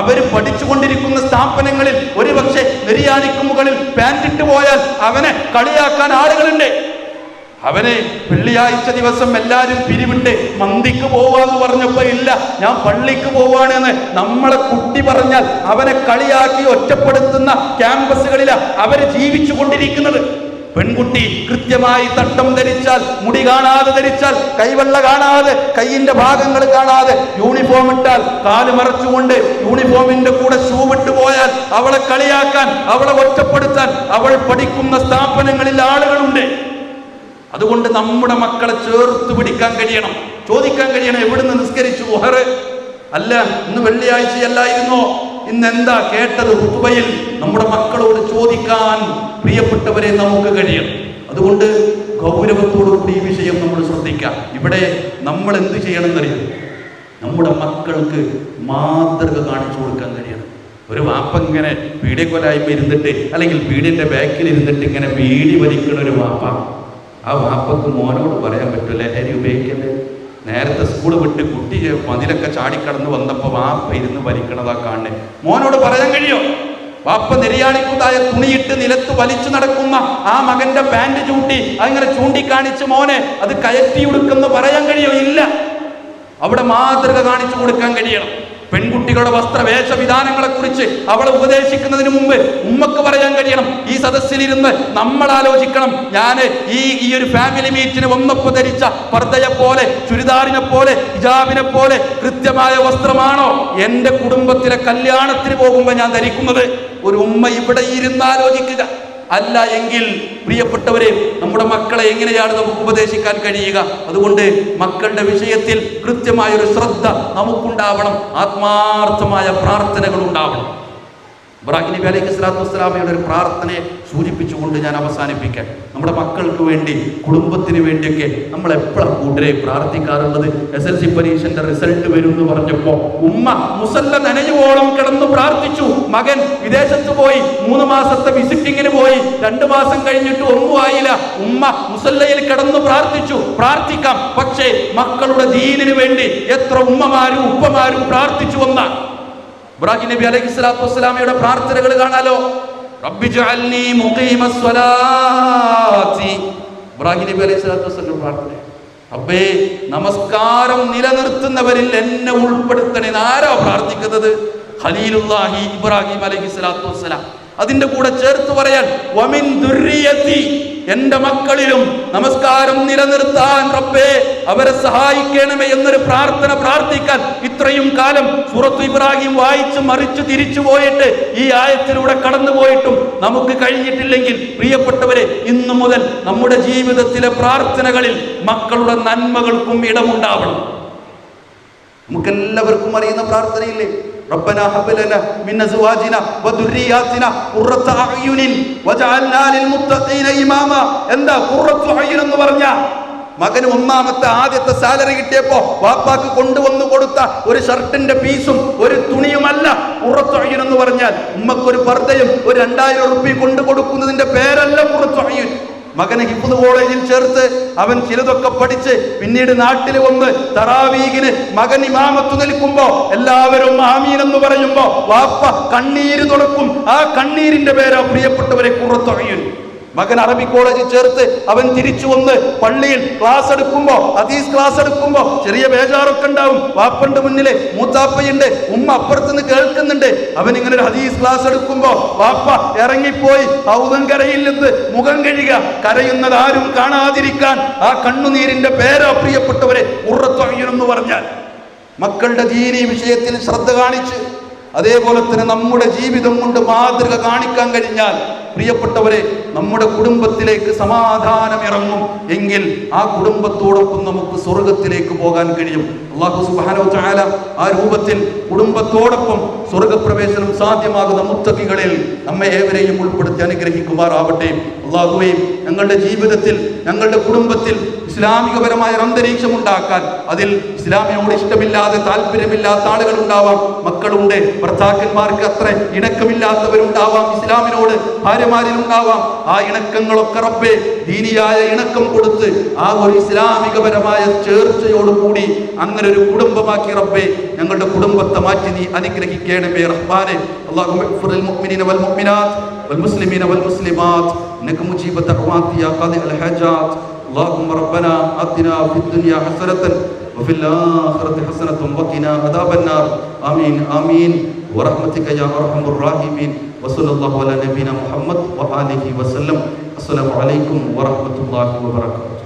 അവര് പഠിച്ചുകൊണ്ടിരിക്കുന്ന സ്ഥാപനങ്ങളിൽ ഒരുപക്ഷെ നെരിയാണിക്ക് മുകളിൽ പാൻറ്റിട്ട് പോയാൽ അവനെ കളിയാക്കാൻ ആളുകളുണ്ട്. അവനെ വെള്ളിയാഴ്ച ദിവസം എല്ലാവരും പിരിവിട്ട് മന്തിക്ക് പോവാന്ന് പറഞ്ഞപ്പോ ഇല്ല, ഞാൻ പള്ളിക്ക് പോവാണെന്ന് നമ്മളെ കുട്ടി പറഞ്ഞാൽ അവനെ കളിയാക്കി ഒറ്റപ്പെടുത്തുന്ന ക്യാമ്പസുകളിലാണ് അവര് ജീവിച്ചു കൊണ്ടിരിക്കുന്നത്. പെൺകുട്ടി കൃത്യമായി തട്ടം ധരിച്ചാൽ, മുടി കാണാതെ ധരിച്ചാൽ, കൈവെള്ള കാണാതെ, കൈയിന്റെ ഭാഗങ്ങൾ കാണാതെ യൂണിഫോം ഇട്ടാൽ, കാല് മറച്ചുകൊണ്ട് യൂണിഫോമിന്റെ കൂടെ ഷൂ വിട്ടു പോയാൽ അവളെ കളിയാക്കാൻ, അവളെ ഒറ്റപ്പെടുത്താൻ അവൾ പഠിക്കുന്ന സ്ഥാപനങ്ങളിൽ ആളുകളുണ്ട്. അതുകൊണ്ട് നമ്മുടെ മക്കളെ ചേർത്ത് പിടിക്കാൻ കഴിയണം, ചോദിക്കാൻ കഴിയണം, എവിടുന്ന് നിസ്കരിച്ചു? അല്ല, ഇന്ന് വെള്ളിയാഴ്ചയല്ലായിരുന്നോ? ഇന്ന് എന്താ കേട്ടത്? ഖുതുബയിൽ നമ്മുടെ മക്കളോട് ചോദിക്കാൻ പ്രിയപ്പെട്ടവരെ നമുക്ക് കഴിയണം. അതുകൊണ്ട് ഗൗരവത്തോടു കൂടി ഈ വിഷയം നമ്മൾ ശ്രദ്ധിക്കാം. ഇവിടെ നമ്മൾ എന്ത് ചെയ്യണമെന്നറിയാം? നമ്മുടെ മക്കൾക്ക് മാതൃക കാണിച്ചു കൊടുക്കാൻ കഴിയണം. ഒരു വാപ്പ ഇങ്ങനെ പീഡിയക്കൊലായ്മ ഇരുന്നിട്ട്, അല്ലെങ്കിൽ പീഡിയന്റെ ബാക്കിൽ ഇരുന്നിട്ട് ഇങ്ങനെ ബീഡി വലിക്കണ ഒരു വാപ്പ, ആ വാപ്പക്ക് മോനോട് പറയാൻ പറ്റും ലഹരി ഉപയോഗിക്കല്ലേ? നേരത്തെ സ്കൂൾ വിട്ട് കുട്ടി മതിലൊക്കെ ചാടിക്കടന്ന് വന്നപ്പോൾ വാപ്പ ഇരുന്ന് വലിക്കണതാ കാണുന്നത്. മോനോട് പറയാൻ കഴിയോ? വാപ്പ നിര്യാണിക്കുതായ തുണിയിട്ട് നിലത്ത് വലിച്ചു നടക്കുന്ന ആ മകന്റെ പാൻറ് ചൂണ്ടി അങ്ങനെ ചൂണ്ടിക്കാണിച്ച് മോനെ അത് കയറ്റി ഉടുക്കെന്ന് പറയാൻ കഴിയോ? ഇല്ല. അവിടെ മാതൃക കാണിച്ചു കൊടുക്കാൻ കഴിയണം. പെൺകുട്ടികളുടെ വസ്ത്രവേഷവിധാനങ്ങളെ കുറിച്ച് അവളെ ഉപദേശിക്കുന്നതിന് മുമ്പ് ഉമ്മക്ക് പറയാൻ കഴിയണം. ഈ സദസ്സിലിരുന്ന് നമ്മൾ ആലോചിക്കണം, ഞാൻ ഈ ഒരു ഫാമിലി മീറ്റിന് വന്നപ്പോൾ ധരിച്ച പർദ്ദയെ പോലെ, ചുരിദാറിനെ പോലെ, ഹിജാബിനെ പോലെ കൃത്യമായ വസ്ത്രമാണോ എൻ്റെ കുടുംബത്തിലെ കല്യാണത്തിന് പോകുമ്പോൾ ഞാൻ ധരിക്കുന്നത്? ഒരു ഉമ്മ ഇവിടെ ഇരുന്ന് ആലോചിക്കുക. അല്ല എങ്കിൽ പ്രിയപ്പെട്ടവരെ, നമ്മുടെ മക്കളെ എങ്ങനെയാണ് നമുക്ക് ഉപദേശിക്കാൻ കഴിയുക? അതുകൊണ്ട് മക്കളുടെ വിഷയത്തിൽ കൃത്യമായൊരു ശ്രദ്ധ നമുക്കുണ്ടാവണം, ആത്മാർത്ഥമായ പ്രാർത്ഥനകൾ ഉണ്ടാവണം. ഇബ്രാഹിം നബി അലൈഹി സ്വലാത്തു വസ്സലാമയുടെ ഒരു പ്രാർത്ഥനയെ സൂചിപ്പിച്ചുകൊണ്ട് ഞാൻ അവസാനിപ്പിക്കാൻ. നമ്മുടെ മക്കൾക്ക് വേണ്ടി, കുടുംബത്തിന് വേണ്ടിയൊക്കെ നമ്മൾ എപ്പോഴും കൂട്ടരെ പ്രാർത്ഥിക്കാറുള്ളത്? SLC പരീക്ഷന്റെ റിസൾട്ട് വരും എന്ന് പറഞ്ഞപ്പോൾ ഉമ്മ മുസല്ല നനയുവോളം കിടന്നു പ്രാർത്ഥിച്ചു. മകൻ വിദേശത്ത് പോയി 3 മാസത്തെ വിസിറ്റിങ്ങിന് പോയി, 2 മാസം കഴിഞ്ഞിട്ട് ഒന്നും ആയില്ല. ഉമ്മ മുസല്ലയിൽ കിടന്നു പ്രാർത്ഥിച്ചു. പ്രാർത്ഥിക്കാം, പക്ഷേ മക്കളുടെ ദീനിന് വേണ്ടി എത്ര ഉമ്മമാരും ഉപ്പമാരും പ്രാർത്ഥിച്ചു വന്ന ഇബ്രാഹിം നബി അലൈഹി സ്വലാത്തു വസ്സലാമയുടെ പ്രാർത്ഥനകൾ കാണാലോ. റബ്ബി ജഅൽനി മുഖീമസ് സ്വലാത്തി. ഇബ്രാഹിം നബി അലൈഹി സ്വലാത്തു വസ്സലാമയുടെ പ്രാർത്ഥന, റബ്ബേ നമസ്കാരം നിലനിർത്തുന്നവരിൽ എന്നെ ഉൾപ്പെടുത്തണേ. ആരാ പ്രാർത്ഥിക്കുന്നത്? ഖലീലുല്ലാഹി ഇബ്രാഹിം അലൈഹി സ്വലാത്തു വസ്സലാം. അതിന്റെ കൂടെ ചേർത്ത് പറയാൻ വമിൻ ദുർരിയതി, എന്റെ മക്കളിലും നമസ്കാരം നിലനിർത്താൻ റബ്ബേ അവരെ സഹായിക്കണമേ എന്നൊരു പ്രാർത്ഥന പ്രാർത്ഥിക്കാൻ ഇത്രയും കാലം സൂറത്ത് ഇബ്രാഹിം വായിച്ച് മറിച്ച് തിരിച്ചു പോയിട്ട് ഈ ആയത്തിലൂടെ കടന്നു പോയിട്ടും നമുക്ക് കഴിഞ്ഞിട്ടില്ലെങ്കിൽ പ്രിയപ്പെട്ടവരെ, ഇന്നു മുതൽ നമ്മുടെ ജീവിതത്തിലെ പ്രാർത്ഥനകളിൽ മക്കളുടെ നന്മകൾക്കും ഇടമുണ്ടാവണം. നമുക്കെല്ലാവർക്കും അറിയുന്ന പ്രാർത്ഥനയില്ലേ? ربنا هب لنا من ازواجنا وذرياتنا قرة اعين واجعلنا للمتقين اماما. എന്താ ഖുറത്തു അയ്യുൻ എന്ന് പറഞ്ഞ? മകന് ഒന്നാമത്തെ ആദ്യത്തെ സാലറി കിട്ടിയപ്പോ വാപ്പാക്ക് കൊണ്ടുവന്നു കൊടുത്ത ഒരു ഷർട്ടിന്റെ പീസും ഒരു തുണിയുമല്ല ഖുറത്തു അയ്യുൻ എന്ന് പറഞ്ഞാൽ. ഉമ്മക്കൊരു പർദ്ദയും ഒരു 2000 റുപ്യ കൊണ്ടു കൊടുക്കുന്നതിന്റെ പേരല്ല ഖുറത്തു അയ്യുൻ. മകനെ ഹിഫ്ദ് കോളേജിൽ ചേർത്ത് അവൻ ചിലതൊക്കെ പഠിച്ച് പിന്നീട് നാട്ടിൽ വന്ന് തറാവീഹിന് മകൻ ഇമാമത്ത് നിൽക്കുമ്പോ എല്ലാവരും ആമീൻ എന്ന് പറയുമ്പോ വാപ്പ കണ്ണീര് തുടക്കും. ആ കണ്ണീരിന്റെ പേരാ പ്രിയപ്പെട്ടവരെ ഖുറത്തു അയ്യുൻ. മകൻ അറബി കോളേജിൽ ചേർത്ത് അവൻ തിരിച്ചു വന്ന് പള്ളിയിൽ ക്ലാസ് എടുക്കുമ്പോ, ഹദീസ് ക്ലാസ് എടുക്കുമ്പോ ചെറിയ ബേജാറൊക്കെ ഉണ്ടാവും. വാപ്പന്റെ മുന്നില് മൂത്താപ്പയുണ്ട്, ഉമ്മ അപ്പുറത്തുനിന്ന് കേൾക്കുന്നുണ്ട്. അവൻ ഇങ്ങനെ ഒരു ഹദീസ് ക്ലാസ് എടുക്കുമ്പോ വാപ്പ ഇറങ്ങിപ്പോയി ഹൗദൻ കരയിൽ നിന്ന് മുഖം കഴുകുക, കരയുന്നത് ആരും കാണാതിരിക്കാൻ. ആ കണ്ണുനീരിന്റെ പേരാ പ്രിയപ്പെട്ടവരെ ഖുറത്തു അയ്യുൻ എന്ന് പറഞ്ഞാൽ. മക്കളുടെ ദീനീ വിഷയത്തിൽ ശ്രദ്ധ കാണിച്ച് അതേപോലെ തന്നെ നമ്മുടെ ജീവിതം കൊണ്ട് മാതൃക കാണിക്കാൻ കഴിഞ്ഞാൽ പ്രിയപ്പെട്ടവരെ, നമ്മുടെ കുടുംബത്തിലേക്ക് സമാധാനം ഇറങ്ങും. എങ്കിൽ ആ കുടുംബത്തോടൊപ്പം നമുക്ക് സ്വർഗത്തിലേക്ക് പോകാൻ കഴിയും. അല്ലാഹു സുബ്ഹാനഹു വ തആല ആ രൂപത്തിൽ കുടുംബത്തോടൊപ്പം സ്വർഗപ്രവേശനം സാധ്യമാകുന്ന മുത്തഖികളിൽ നമ്മെ ഏവരെയും ഉൾപ്പെടുത്തി അനുഗ്രഹിക്കുമാറാവട്ടെ. അല്ലാഹുവേ, ഞങ്ങളുടെ ജീവിതത്തിൽ, ഞങ്ങളുടെ കുടുംബത്തിൽ ഇസ്ലാമികപരമായ അന്തരീക്ഷം ഉണ്ടാക്കാൻ, അതിൽ ഇസ്ലാമിനോട് ഇഷ്ടമില്ലാതെ താല്പര്യമില്ലാത്ത ആളുകൾ ഉണ്ടാവാം, മക്കളുണ്ട്, ഭർത്താക്കന്മാർക്ക് അത്ര ഇണക്കമില്ലാത്തവരുണ്ടാവാം, ഇസ്ലാമിനോട് ഭാര്യമാരിലുണ്ടാവാം. ആ ഇണക്കങ്ങളൊക്കെ റബ്ബേ ദീനിയായ ഇണക്കം കൊടുത്ത് ആ ഒരു ഇസ്ലാമികപരമായ ചേർച്ചയോടുകൂടി അങ്ങനെ ഒരു കുടുംബമാക്കി റബ്ബേ ഞങ്ങളുടെ കുടുംബത്തെ മാറ്റി നീ അനുഗ്രഹിക്കണമേ റഹ്മാനെ. അല്ലാഹുമ്മ ഇഗ്ഫിറിൽ മുഅ്മിനീന വൽ മുഅ്മിനാത്ത് വൽ മുസ്ലിമീന വൽ മുസ്ലിമാത്ത് ഇന്നക മുജീബു ദഅവാതി യാ ഖാദിഅൽ ഹാജാത്ത്. اللهم ربنا آتنا في الدنيا حسنة وفي الآخرة حسنة وقنا عذاب النار. آمين آمين ورحمتك يا أرحم الراحمين. وصلى الله على نبينا محمد وآله وسلم. السلام عليكم ورحمة الله وبركاته.